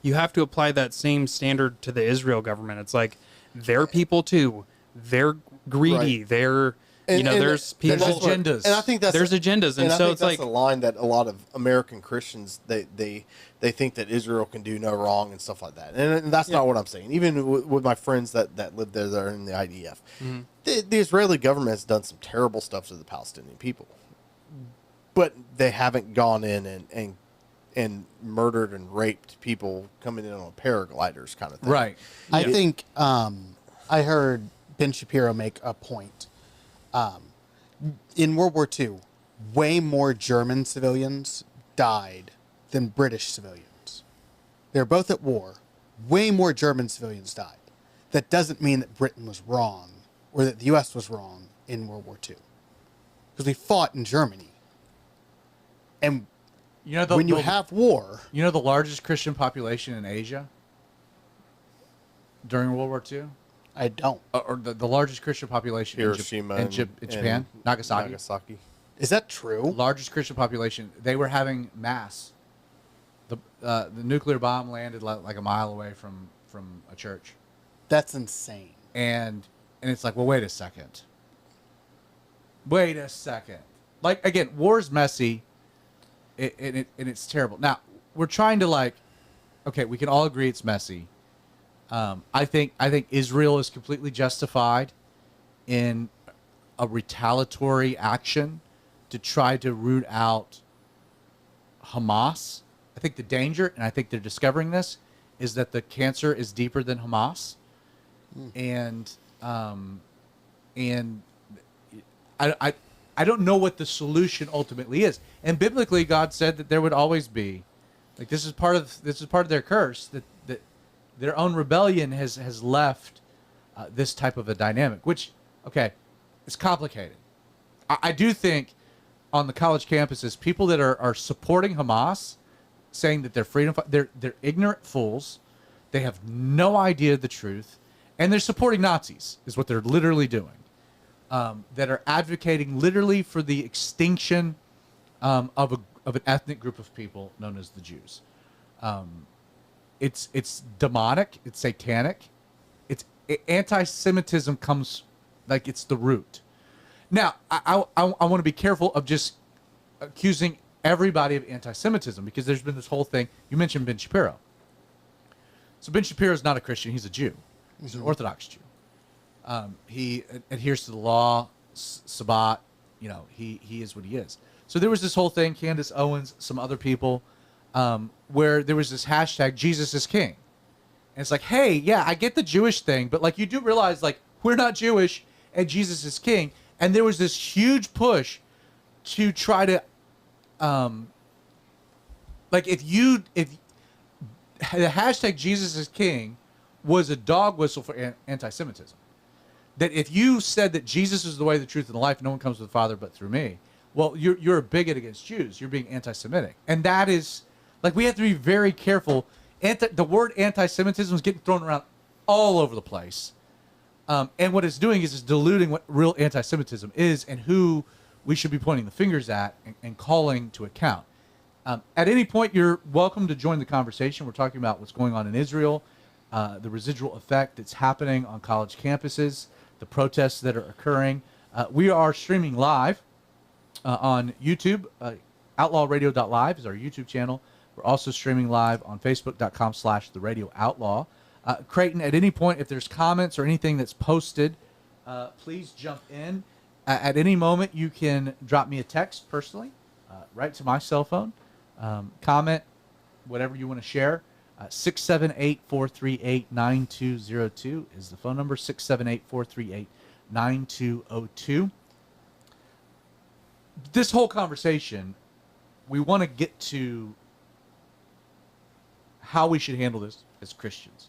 you have to apply that same standard to the Israel government. It's like they're people too. They're greedy. Right. They're And there's people. There's agendas. And I think There's agendas, and I so think it's that's like a line that a lot of American Christians they think that Israel can do no wrong and stuff like that. And that's not what I'm saying. Even with my friends that live there, that are in the IDF, the Israeli government has done some terrible stuff to the Palestinian people, but they haven't gone in and murdered and raped people coming in on paragliders kind of thing. Right. I think I heard Ben Shapiro make a point. In World War II, way more German civilians died than British civilians. They were both at war. Way more German civilians died. That doesn't mean that Britain was wrong or that the U.S. was wrong in World War II. Because we fought in Germany. And when you have war... You know the largest Christian population in Asia during World War II? I don't. Or the largest Christian population Hiroshima in Japan? Nagasaki? Is that true? Largest Christian population. They were having mass. The nuclear bomb landed like a mile away from a church. That's insane. And it's like, well, wait a second. Like, again, war's messy, and it's terrible. Now, we're trying to okay, we can all agree it's messy. I think Israel is completely justified in a retaliatory action to try to root out Hamas. I think the danger, and I think they're discovering this, is that the cancer is deeper than Hamas, and I don't know what the solution ultimately is. And biblically, God said that there would always be, this is part of their curse, that their own rebellion has left this type of a dynamic, which, okay, it's complicated. I do think on the college campuses, people that are supporting Hamas, saying that they're freedom, they're ignorant fools. They have no idea the truth, and they're supporting Nazis, is what they're literally doing. That are advocating literally for the extinction of an ethnic group of people known as the Jews. It's demonic. It's satanic. Anti-Semitism comes it's the root. Now, I want to be careful of just accusing everybody of anti-Semitism, because there's been this whole thing. You mentioned Ben Shapiro. So Ben Shapiro is not a Christian. He's a Jew. He's an Orthodox Jew. He adheres to the law, Sabbat. He is what he is. So there was this whole thing, Candace Owens, some other people, where there was this hashtag, Jesus is King. And it's like, hey, yeah, I get the Jewish thing, but you do realize we're not Jewish and Jesus is King. And there was this huge push to try to, if the hashtag Jesus is King was a dog whistle for anti-Semitism. That if you said that Jesus is the way, the truth, and the life, no one comes to the Father but through me, well, you're a bigot against Jews. You're being anti-Semitic. And that is, we have to be very careful. The word anti-Semitism is getting thrown around all over the place. And what it's doing is it's diluting what real anti-Semitism is and who we should be pointing the fingers at and calling to account. At any point, you're welcome to join the conversation. We're talking about what's going on in Israel, the residual effect that's happening on college campuses, the protests that are occurring. We are streaming live on YouTube. OutlawRadio.live is our YouTube channel. We're also streaming live on Facebook.com/TheRadioOutlaw. Creighton, at any point, if there's comments or anything that's posted, please jump in. At any moment, you can drop me a text personally, right to my cell phone. Comment, whatever you want to share. 678-438-9202 is the phone number, 678-438-9202. This whole conversation, we want to get to how we should handle this as Christians.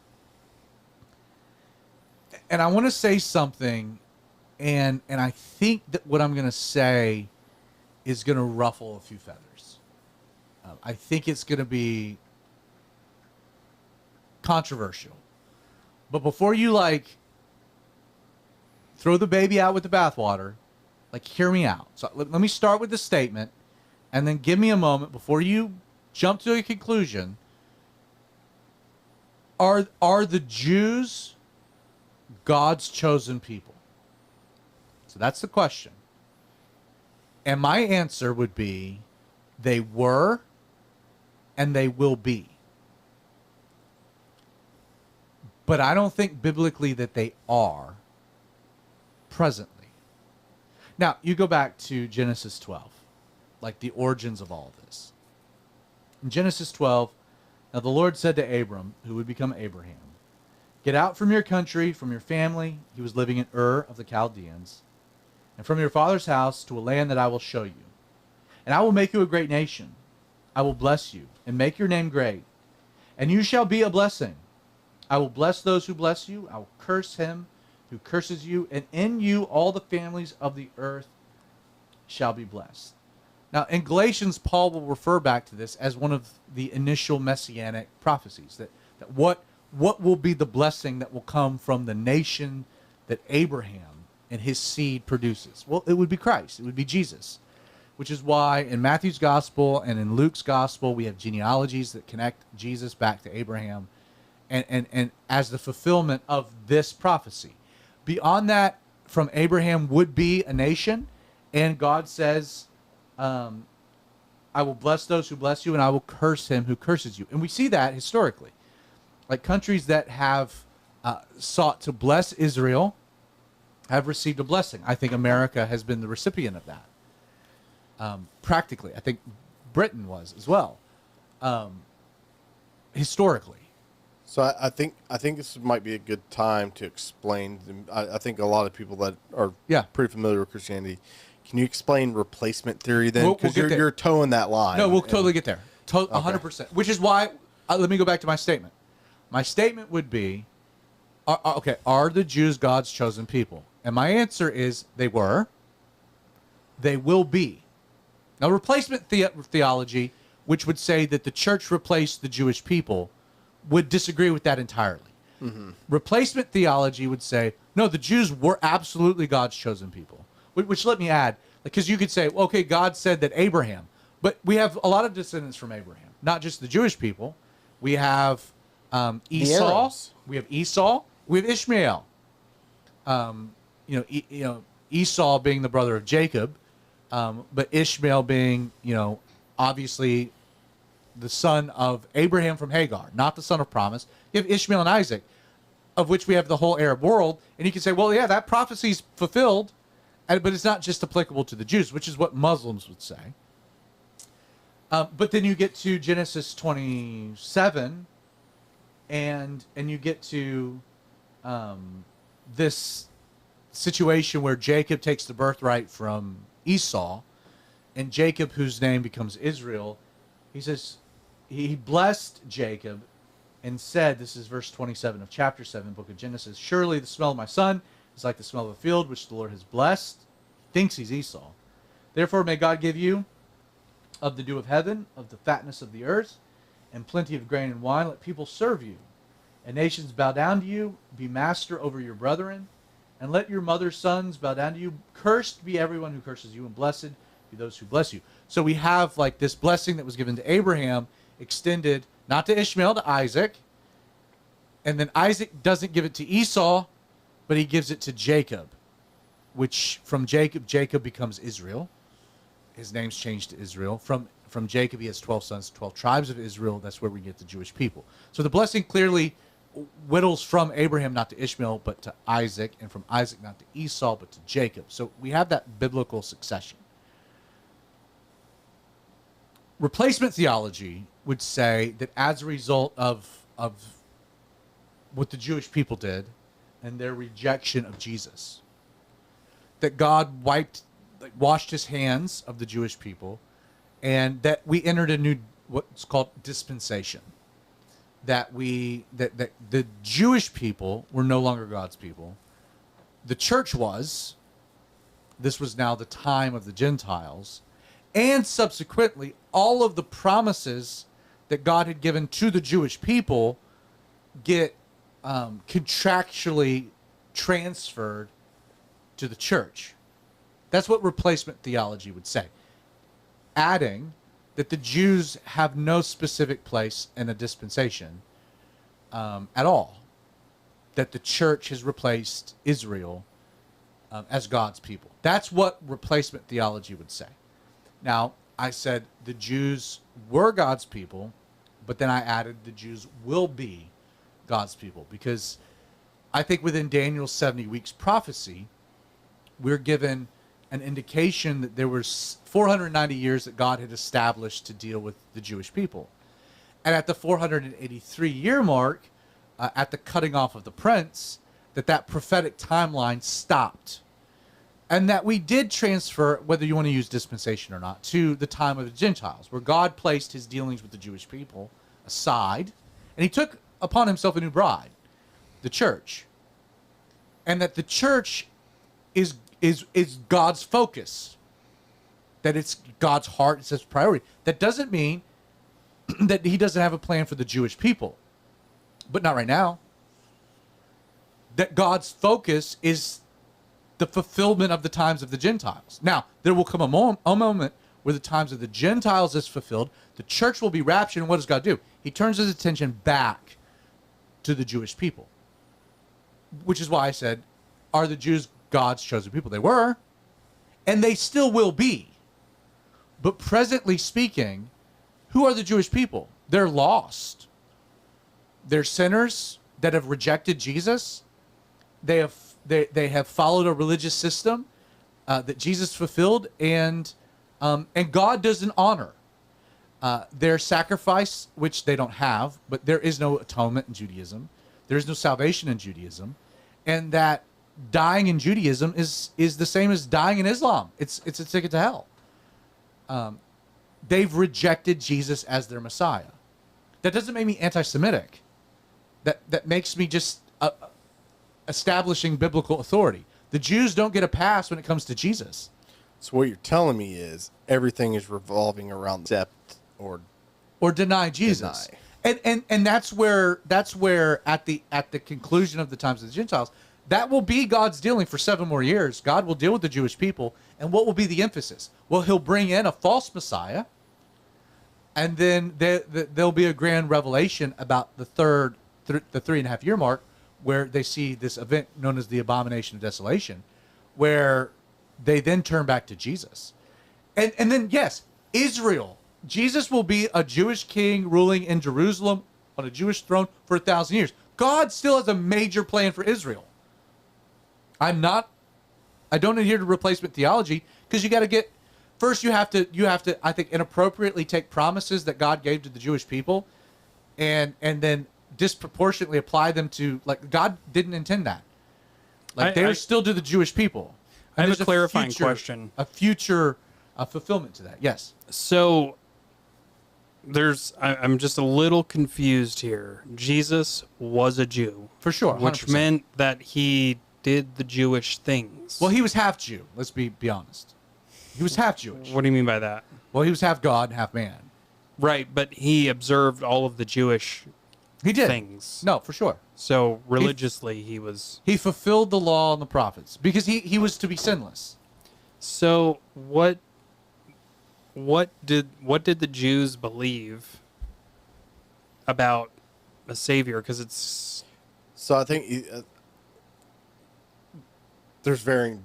And I want to say something, and I think that what I'm going to say is going to ruffle a few feathers. I think it's going to be controversial. But before you, throw the baby out with the bathwater, hear me out. So let me start with the statement, and then give me a moment before you jump to a conclusion. Are the Jews God's chosen people? So that's the question. And my answer would be, they were and they will be. But I don't think biblically that they are presently. Now, you go back to Genesis 12, the origins of all of this. In Genesis 12, now the Lord said to Abram, who would become Abraham, "Get out from your country, from your family," he was living in Ur of the Chaldeans, "and from your father's house to a land that I will show you. And I will make you a great nation. I will bless you and make your name great. And you shall be a blessing. I will bless those who bless you. I will curse him who curses you. And in you all the families of the earth shall be blessed." Now, in Galatians, Paul will refer back to this as one of the initial messianic prophecies, that what will be the blessing that will come from the nation that Abraham and his seed produces. Well, it would be Christ. It would be Jesus, which is why in Matthew's gospel and in Luke's gospel, we have genealogies that connect Jesus back to Abraham and as the fulfillment of this prophecy. Beyond that, from Abraham would be a nation, and God says, I will bless those who bless you, and I will curse him who curses you. And we see that historically. Countries that have sought to bless Israel have received a blessing. I think America has been the recipient of that. Practically. I think Britain was as well. Historically. So I think this might be a good time to explain. I think a lot of people that are pretty familiar with Christianity. Can you explain replacement theory then? Because you're towing that line. No, we'll totally get there. 100%. Which is why, let me go back to my statement. My statement would be, are the Jews God's chosen people? And my answer is they were. They will be. Now, replacement theology, which would say that the church replaced the Jewish people, would disagree with that entirely. Mm-hmm. Replacement theology would say, no, the Jews were absolutely God's chosen people. Which, let me add, because you could say, okay, God said that Abraham, but we have a lot of descendants from Abraham, not just the Jewish people. We have Esau. We have Esau. We have Ishmael. Esau being the brother of Jacob, but Ishmael being, obviously the son of Abraham from Hagar, not the son of promise. You have Ishmael and Isaac, of which we have the whole Arab world. And you can say, well, yeah, that prophecy's fulfilled, but it's not just applicable to the Jews, which is what Muslims would say. But then you get to Genesis 27, and you get to this situation where Jacob takes the birthright from Esau, and Jacob, whose name becomes Israel, he says, he blessed Jacob and said, this is verse 27 of chapter 7, book of Genesis, "Surely the smell of my son is like the smell of a field which the Lord has blessed." He thinks he's Esau. "Therefore may God give you of the dew of heaven, of the fatness of the earth, and plenty of grain and wine. Let people serve you, and nations bow down to you. Be master over your brethren. and let your mother's sons bow down to you. Cursed be everyone who curses you, and blessed be those who bless you. So we have like this blessing that was given to Abraham extended not to Ishmael, to Isaac. And then Isaac doesn't give it to Esau, but he gives it to Jacob, which from Jacob becomes Israel. His name's changed to Israel. From Jacob, he has 12 sons, 12 tribes of Israel. That's where we get the Jewish people. So the blessing clearly whittles from Abraham, not to Ishmael, but to Isaac, and from Isaac, not to Esau, but to Jacob. So we have that biblical succession. Replacement theology would say that as a result of what the Jewish people did and their rejection of Jesus, that God washed his hands of the Jewish people, and that we entered a new, what's called dispensation. That the Jewish people were no longer God's people. The church was. This was now the time of the Gentiles. And subsequently, all of the promises that God had given to the Jewish people get contractually transferred to the church. That's what replacement theology would say. Adding that the Jews have no specific place in a dispensation at all. That the church has replaced Israel as God's people. That's what replacement theology would say. Now, I said the Jews were God's people, but then I added the Jews will be God's people, because I think within Daniel's 70 weeks prophecy, we're given an indication that there was 490 years that God had established to deal with the Jewish people. And at the 483-year mark, at the cutting off of the prince, that prophetic timeline stopped. And that we did transfer, whether you want to use dispensation or not, to the time of the Gentiles, where God placed his dealings with the Jewish people aside, and he took upon himself a new bride, the church. And that the church is God's focus. That it's God's heart, it's his priority. That doesn't mean that he doesn't have a plan for the Jewish people. But not right now. That God's focus is the fulfillment of the times of the Gentiles. Now, there will come a moment where the times of the Gentiles is fulfilled. The church will be raptured, and what does God do? He turns his attention back to the Jewish people. Which is why I said, are the Jews God's chosen people? They were, and they still will be. But presently speaking, who are the Jewish people? They're lost. They're sinners that have rejected Jesus. They have followed a religious system that Jesus fulfilled, and God doesn't honor their sacrifice, which they don't have. But there is no atonement in Judaism. There is no salvation in Judaism, and that dying in Judaism is the same as dying in Islam. It's a ticket to hell. They've rejected Jesus as their Messiah. That doesn't make me anti-Semitic. That makes me just establishing biblical authority. The Jews don't get a pass when it comes to Jesus. So what you're telling me is everything is revolving around accept or deny Jesus. Deny. And that's where at the conclusion of the times of the Gentiles, that will be God's dealing for 7 more years. God will deal with the Jewish people, and what will be the emphasis? Well, he'll bring in a false Messiah, and then there'll be a grand revelation about the 3.5 year mark, where they see this event known as the Abomination of Desolation, where they then turn back to Jesus. And then, yes, Israel. Jesus will be a Jewish king ruling in Jerusalem on a Jewish throne for 1,000 years. God still has a major plan for Israel. I don't adhere to replacement theology, because you got to get, first you have to, I think, inappropriately take promises that God gave to the Jewish people and then disproportionately apply them to, like, God didn't intend that. Like, they're still to the Jewish people. I And have there's a clarifying question. A future fulfillment to that. Yes. So I'm just a little confused here. Jesus was a Jew. For sure. 100%. Which meant that he did the Jewish things. Well, he was half Jew. Let's be honest. He was half Jewish. What do you mean by that? Well, he was half God and half man. Right, but he observed all of the Jewish He did. things. No, for sure. So religiously, he was. He fulfilled the law and the prophets because he was to be sinless. So what did the Jews believe about a savior? Because it's So I think there's varying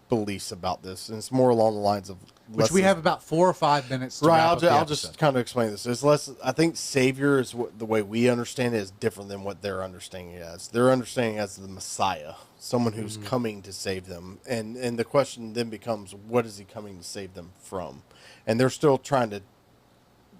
beliefs about this, and it's more along the lines of Which we have about 4 or 5 minutes to right. wrap I'll up the just episode. kind of explain this. It's less. I think Savior is the way we understand it is different than what they're understanding it as. They're understanding it as the Messiah, someone who's coming to save them, and the question then becomes, what is he coming to save them from? And they're still trying to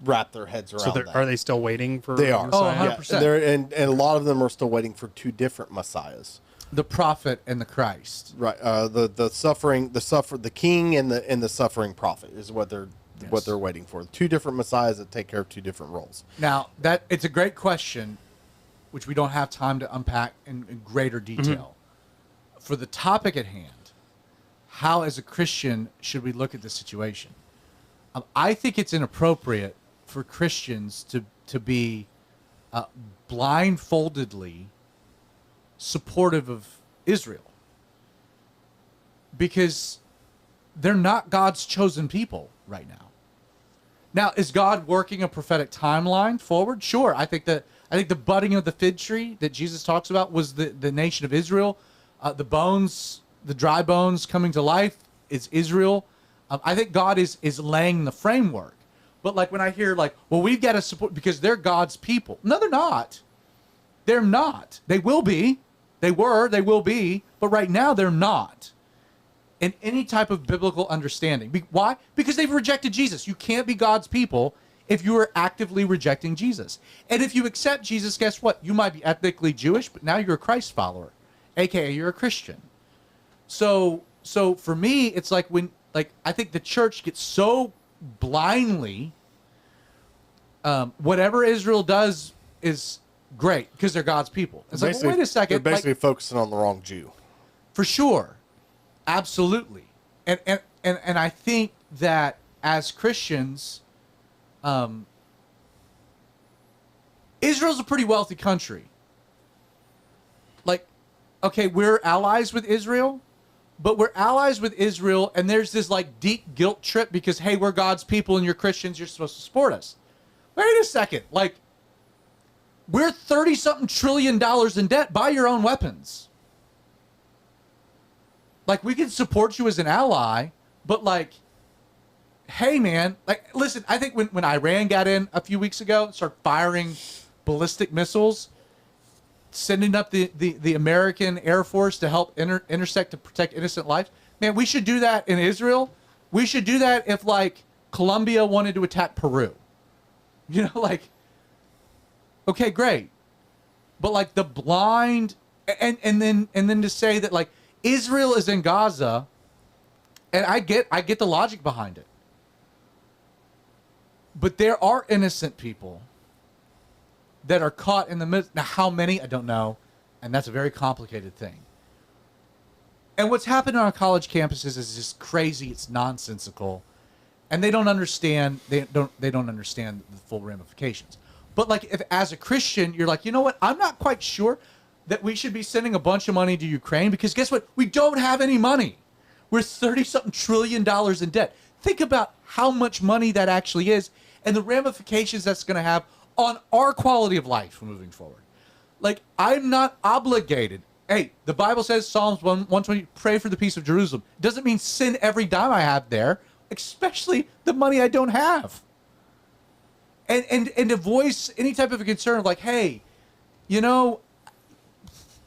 wrap their heads around that. are they still waiting for? They are. Oh, Messiah? 100%. Yeah, and a lot of them are still waiting for two different Messiahs. The prophet and the Christ. Right. The king and the suffering prophet is what they're waiting for. Two different messiahs that take care of two different roles. Now, it's a great question, which we don't have time to unpack in greater detail. For the topic at hand, how as a Christian should we look at this situation? I think it's inappropriate for Christians to be blindfoldedly supportive of Israel, because they're not God's chosen people right now. Now, is God working a prophetic timeline forward? Sure. I think the budding of the fig tree that Jesus talks about was the nation of Israel. The dry bones coming to life is Israel. I think God is laying the framework. But like when I hear like, well, we've got to support because they're God's people. No, they're not. They're not. They will be. They were. They will be. But right now, they're not. In any type of biblical understanding. Why? Because they've rejected Jesus. You can't be God's people if you are actively rejecting Jesus. And if you accept Jesus, guess what? You might be ethnically Jewish, but now you're a Christ follower, aka you're a Christian. So for me, it's like I think the church gets so blindly, whatever Israel does is great because they're God's people. It's like, well, wait a second. They're basically focusing on the wrong Jew. For sure. Absolutely. And I think that as Christians, Israel's a pretty wealthy country. Like, okay, we're allies with Israel, but we're allies with Israel, and there's this like deep guilt trip because, hey, we're God's people and you're Christians, you're supposed to support us. Wait a second. Like, we're $30-something trillion in debt. Buy your own weapons. Like, we can support you as an ally, but like, hey man, like, listen, I think when Iran got in a few weeks ago, started firing ballistic missiles, sending up the American Air Force to help intersect to protect innocent lives, man, we should do that in Israel. We should do that if like Colombia wanted to attack Peru. You know, like, okay, great. But like the blind and then to say that like Israel is in Gaza, and I get the logic behind it. But there are innocent people that are caught in the midst. Now, how many? I don't know. And that's a very complicated thing. And what's happened on college campuses is just crazy. It's nonsensical. And they don't understand. They don't understand the full ramifications. But like, if as a Christian, you're like, you know what? I'm not quite sure that we should be sending a bunch of money to Ukraine because guess what? We don't have any money. We're $30-something trillion in debt. Think about how much money that actually is and the ramifications that's going to have on our quality of life moving forward. Like, I'm not obligated. Hey, the Bible says, Psalms 120, pray for the peace of Jerusalem. Doesn't mean send every dime I have there, especially the money I don't have. And to voice any type of a concern of like, hey, you know,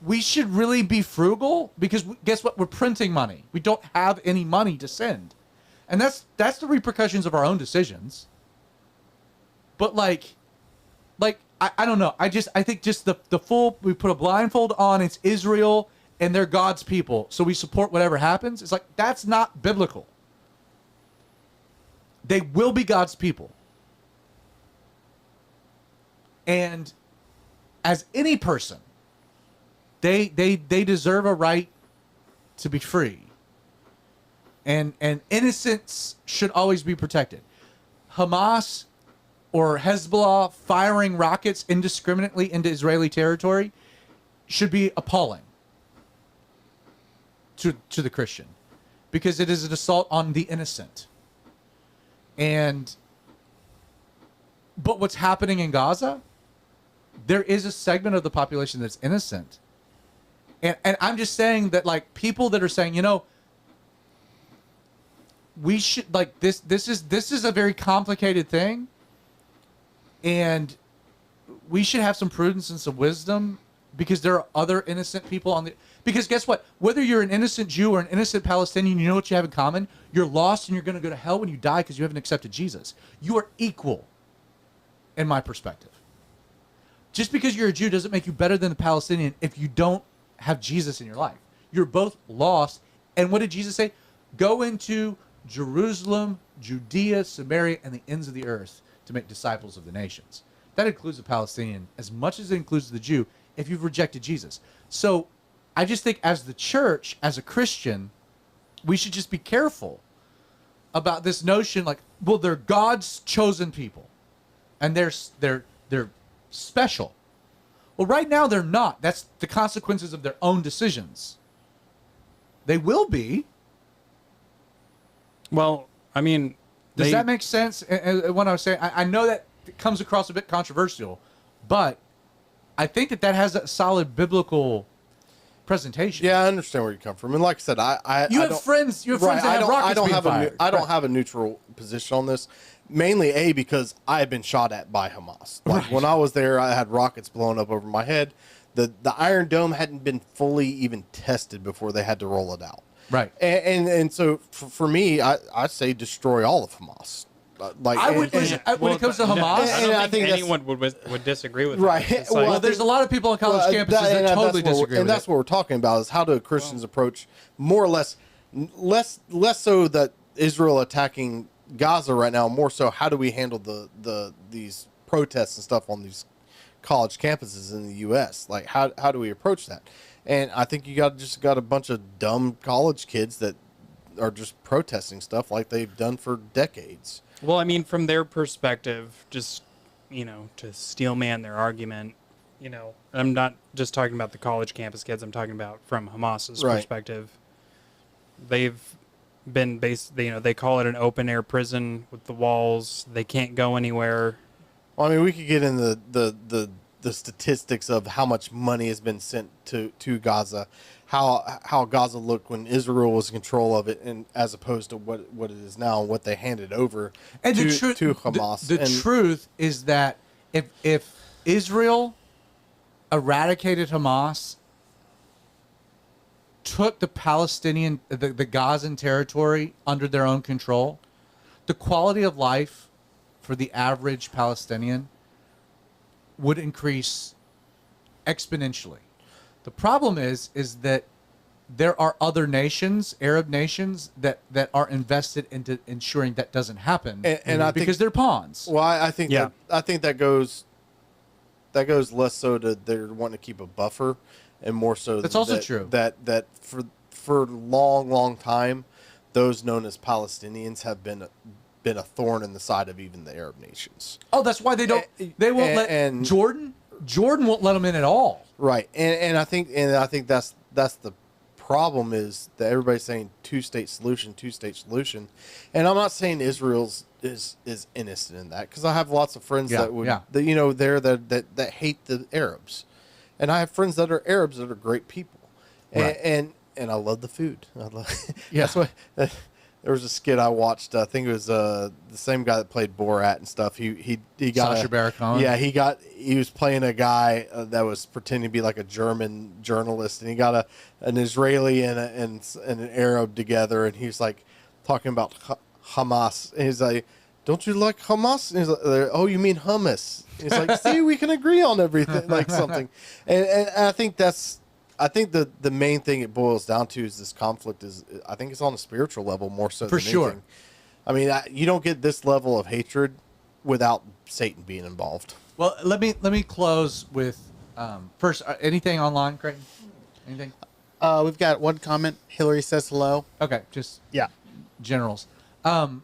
we should really be frugal because guess what? We're printing money. We don't have any money to send. And that's the repercussions of our own decisions. But like I don't know. I think just the full, we put a blindfold on, it's Israel and they're God's people. So we support whatever happens. It's like, that's not biblical. They will be God's people. And as any person, they deserve a right to be free. And innocence should always be protected. Hamas or Hezbollah firing rockets indiscriminately into Israeli territory should be appalling to the Christian, because it is an assault on the innocent. But what's happening in Gaza, there is a segment of the population that's innocent. And I'm just saying that, like, people that are saying, you know, we should, like, this is a very complicated thing, and we should have some prudence and some wisdom, because there are other innocent people on the, because guess what? Whether you're an innocent Jew or an innocent Palestinian, you know what you have in common? You're lost and you're going to go to hell when you die because you haven't accepted Jesus. You are equal in my perspective. Just because you're a Jew doesn't make you better than the Palestinian if you don't have Jesus in your life. You're both lost. And what did Jesus say? Go into Jerusalem, Judea, Samaria, and the ends of the earth to make disciples of the nations. That includes the Palestinian as much as it includes the Jew if you've rejected Jesus. So I just think as the church, as a Christian, we should just be careful about this notion, like, well, they're God's chosen people and they're special. Well, right now they're not. That's the consequences of their own decisions. They will be. Well, I mean, does that make sense? What I was saying, I know that it comes across a bit controversial, but I think that has a solid biblical presentation. Yeah, I understand where you come from, and like I said, you have friends that have rockets being fired. I don't have a neutral position on this. Mainly, because I had been shot at by Hamas. Like when I was there, I had rockets blowing up over my head. The Iron Dome hadn't been fully even tested before they had to roll it out. Right. And so for me, I say destroy all of Hamas. When it comes to Hamas, I think anyone would disagree with right. that. It's Well, there's a lot of people on college campuses that totally disagree with it. And that's what we're talking about, is how do Christians approach more or less so that Israel attacking Gaza right now, more so how do we handle these protests and stuff on these college campuses in the U.S.? Like, how do we approach that? And I think you got a bunch of dumb college kids that are just protesting stuff like they've done for decades. Well, I mean, from their perspective, just, to steelman their argument, I'm not just talking about the college campus kids. I'm talking about from Hamas's perspective. They've been they call it an open air prison with the walls. They can't go anywhere. Well, I mean, we could get into the statistics of how much money has been sent to Gaza, how Gaza looked when Israel was in control of it, and as opposed to what it is now and what they handed over to Hamas. The truth is that if Israel eradicated Hamas, took the Palestinian, the Gazan territory under their own control, the quality of life for the average Palestinian would increase exponentially. The problem is that there are other nations, Arab nations, that are invested into ensuring that doesn't happen, and because they're pawns. Well, I think that goes less so to they're wanting to keep a buffer, and more so that's also true. That for long time, those known as Palestinians have been a thorn in the side of even the Arab nations. Oh, that's why they won't let Jordan won't let them in at all. Right, and I think that's the problem, is that everybody's saying two-state solution, and I'm not saying Israel's is innocent in that, because I have lots of friends that hate the Arabs, and I have friends that are Arabs that are great people, and I love the food. That's what. There was a skit I watched. I think it was the same guy that played Borat and stuff. He got Sacha Baron Cohen. Yeah, he was playing a guy that was pretending to be like a German journalist, and he got an Israeli and an Arab together, and he was like talking about Hamas, and he's like, "Don't you like Hamas?" And he's like, "Oh, you mean hummus?" And he's like, "See, we can agree on everything," like something, and I think the main thing it boils down to is this conflict I think it's on a spiritual level more so than anything. I mean, you don't get this level of hatred without Satan being involved. Well, let me close with first anything online, Creighton? Anything? We've got one comment. Hillary says hello. Okay, just Yeah. generals. When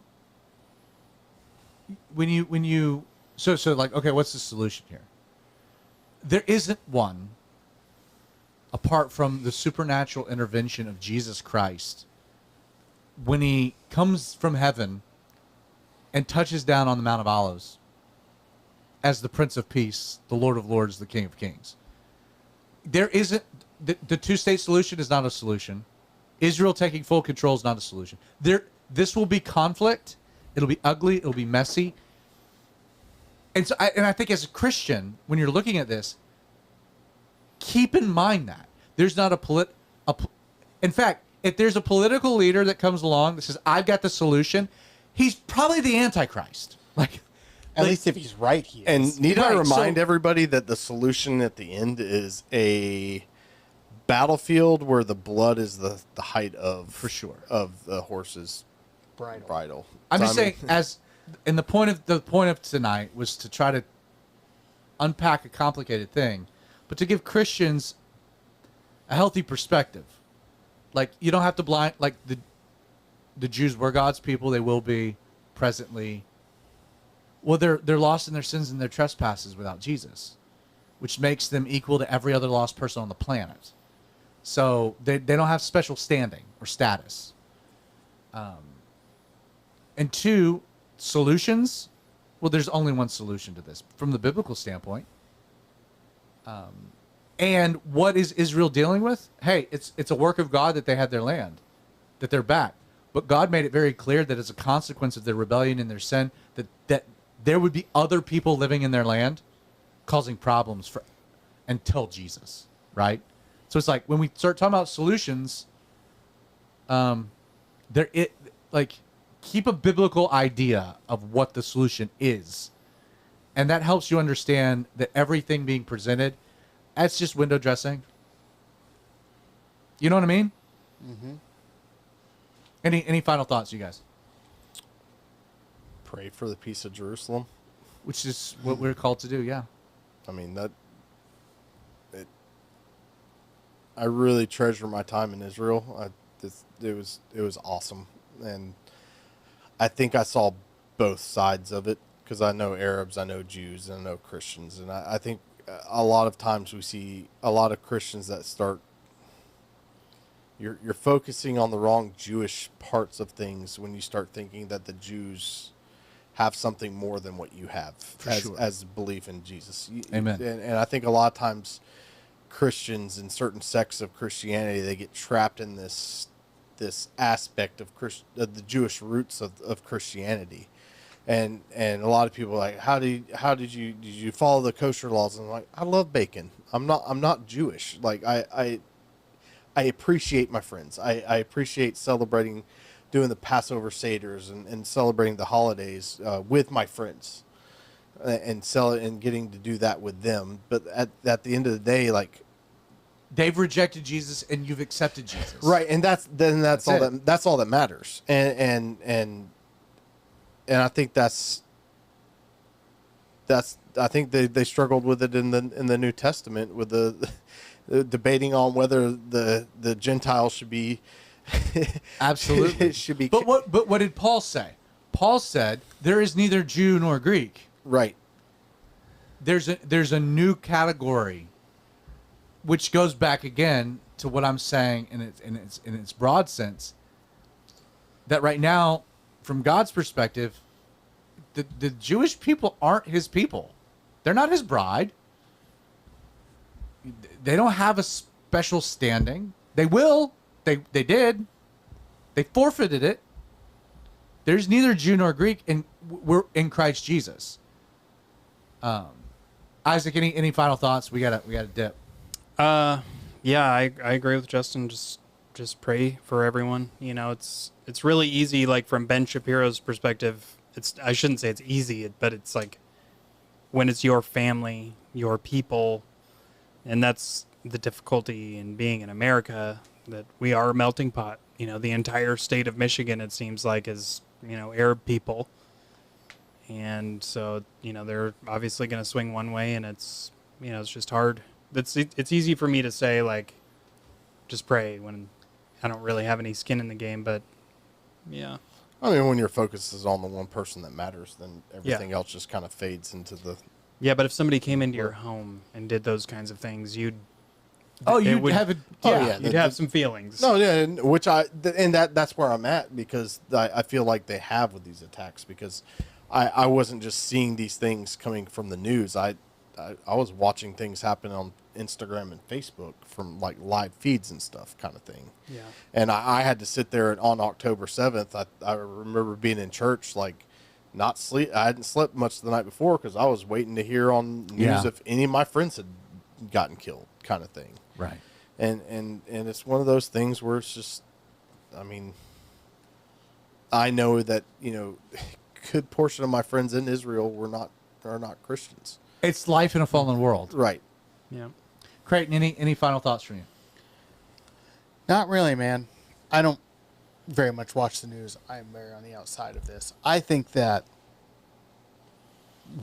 you So like, okay, what's the solution here? There isn't one apart from the supernatural intervention of Jesus Christ when he comes from heaven and touches down on the Mount of Olives as the Prince of Peace, the Lord of Lords, the King of Kings. There isn't, the two-state solution is not a solution. Israel taking full control is not a solution. This will be conflict. It'll be ugly. It'll be messy. And so, I think as a Christian, when you're looking at this, keep in mind that there's not in fact, if there's a political leader that comes along that says, I've got the solution, he's probably the Antichrist. At least if he's right, he is. And need I Right, remind so- everybody that the solution at the end is a battlefield where the blood is the height of, For sure, of the horse's Bridle. bridle. I'm So, just I mean, saying, the point of tonight was to try to unpack a complicated thing, but to give Christians a healthy perspective. Like, you don't have to blind, like the Jews were God's people. They will be presently. Well, they're lost in their sins and their trespasses without Jesus, which makes them equal to every other lost person on the planet. So they don't have special standing or status. And two, solutions. Well, there's only one solution to this from the biblical standpoint. And what is Israel dealing with? Hey, it's a work of God that they had their land, that they're back. But God made it very clear that as a consequence of their rebellion and their sin, that there would be other people living in their land causing problems until Jesus, right? So it's like when we start talking about solutions, keep a biblical idea of what the solution is. And that helps you understand that everything being presented, that's just window dressing. You know what I mean? Mm-hmm. Any final thoughts, you guys? pray for the peace of Jerusalem. Which is what we're called to do, yeah. I mean, I really treasure my time in Israel. It was awesome, and I think I saw both sides of it because I know Arabs, I know Jews, and I know Christians, and I think a lot of times we see a lot of Christians that start. You're focusing on the wrong Jewish parts of things when you start thinking that the Jews have something more than what you have as belief in Jesus. Amen. And I think a lot of times Christians in certain sects of Christianity, they get trapped in this aspect of the Jewish roots of Christianity. And a lot of people are like, did you follow the kosher laws? And I'm like, I love bacon. I'm not Jewish. Like I appreciate my friends. I appreciate celebrating, doing the Passover Seders and celebrating the holidays with my friends, and getting to do that with them. But at the end of the day, like, they've rejected Jesus and you've accepted Jesus, right? And that's all that matters. And I think I think they struggled with it in the New Testament with the debating on whether the Gentiles should be absolutely should be. But what did Paul say? Paul said there is neither Jew nor Greek. Right. There's a new category, which goes back again to what I'm saying in its broad sense. That right now, from God's perspective, the Jewish people aren't His people. They're not His bride. They don't have a special standing. They will. They did. They forfeited it. There's neither Jew nor Greek, and we're in Christ Jesus. Isaac, any final thoughts? We gotta dip. Yeah, I agree with Justin. Just pray for everyone. You know, it's really easy. Like from Ben Shapiro's perspective, I shouldn't say it's easy, but it's like when it's your family, your people. And that's the difficulty in being in America, that we are a melting pot. You know, the entire state of Michigan, it seems like, is, Arab people. And so, they're obviously going to swing one way, and it's just hard. It's easy for me to say, like, just pray when I don't really have any skin in the game, but yeah. I mean, when your focus is on the one person that matters, then everything else just kind of fades into the. Yeah, but if somebody came into your home and did those kinds of things, you'd You'd have a you'd have some feelings. No, yeah, and that's where I'm at, because I feel like they have with these attacks, because I wasn't just seeing these things coming from the news. I was watching things happen on Instagram and Facebook from like live feeds and stuff, kind of thing. Yeah. And I had to sit there on October 7th. I remember being in church, like not sleep. I hadn't slept much the night before because I was waiting to hear on news if any of my friends had gotten killed, kind of thing. Right. And it's one of those things where it's just, I mean, I know that, a good portion of my friends in Israel are not Christians. It's life in a fallen world. Right. Yeah. Creighton, any final thoughts from you? Not really, man. I don't very much watch the news. I am very on the outside of this. I think that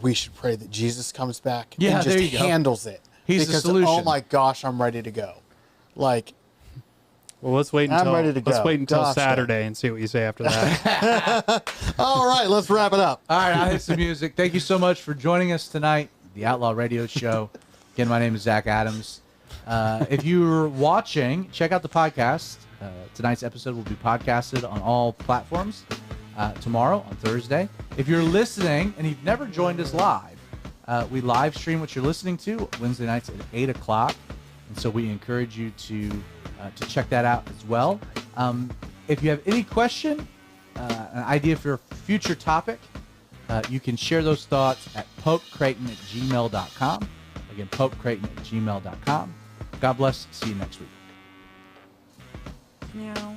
we should pray that Jesus comes back Yeah, and just there you go. handles it. He's the because, solution. oh my gosh, I'm ready to go. Like, Well, let's wait I'm until ready to go. wait until Gosh, Saturday and see what you say after that. all right, let's wrap it up. All right, I'll hit some music. Thank you so much for joining us tonight, the Outlaw Radio Show. Again, my name is Zach Adams. If you're watching, check out the podcast. Tonight's episode will be podcasted on all platforms tomorrow, on Thursday. If you're listening and you've never joined us live, we live stream what you're listening to Wednesday nights at 8 o'clock. And so we encourage you to check that out as well. If you have any question, an idea for a future topic, you can share those thoughts at popecreighton@gmail.com. Again, popecreighton@gmail.com. God bless. See you next week. Meow.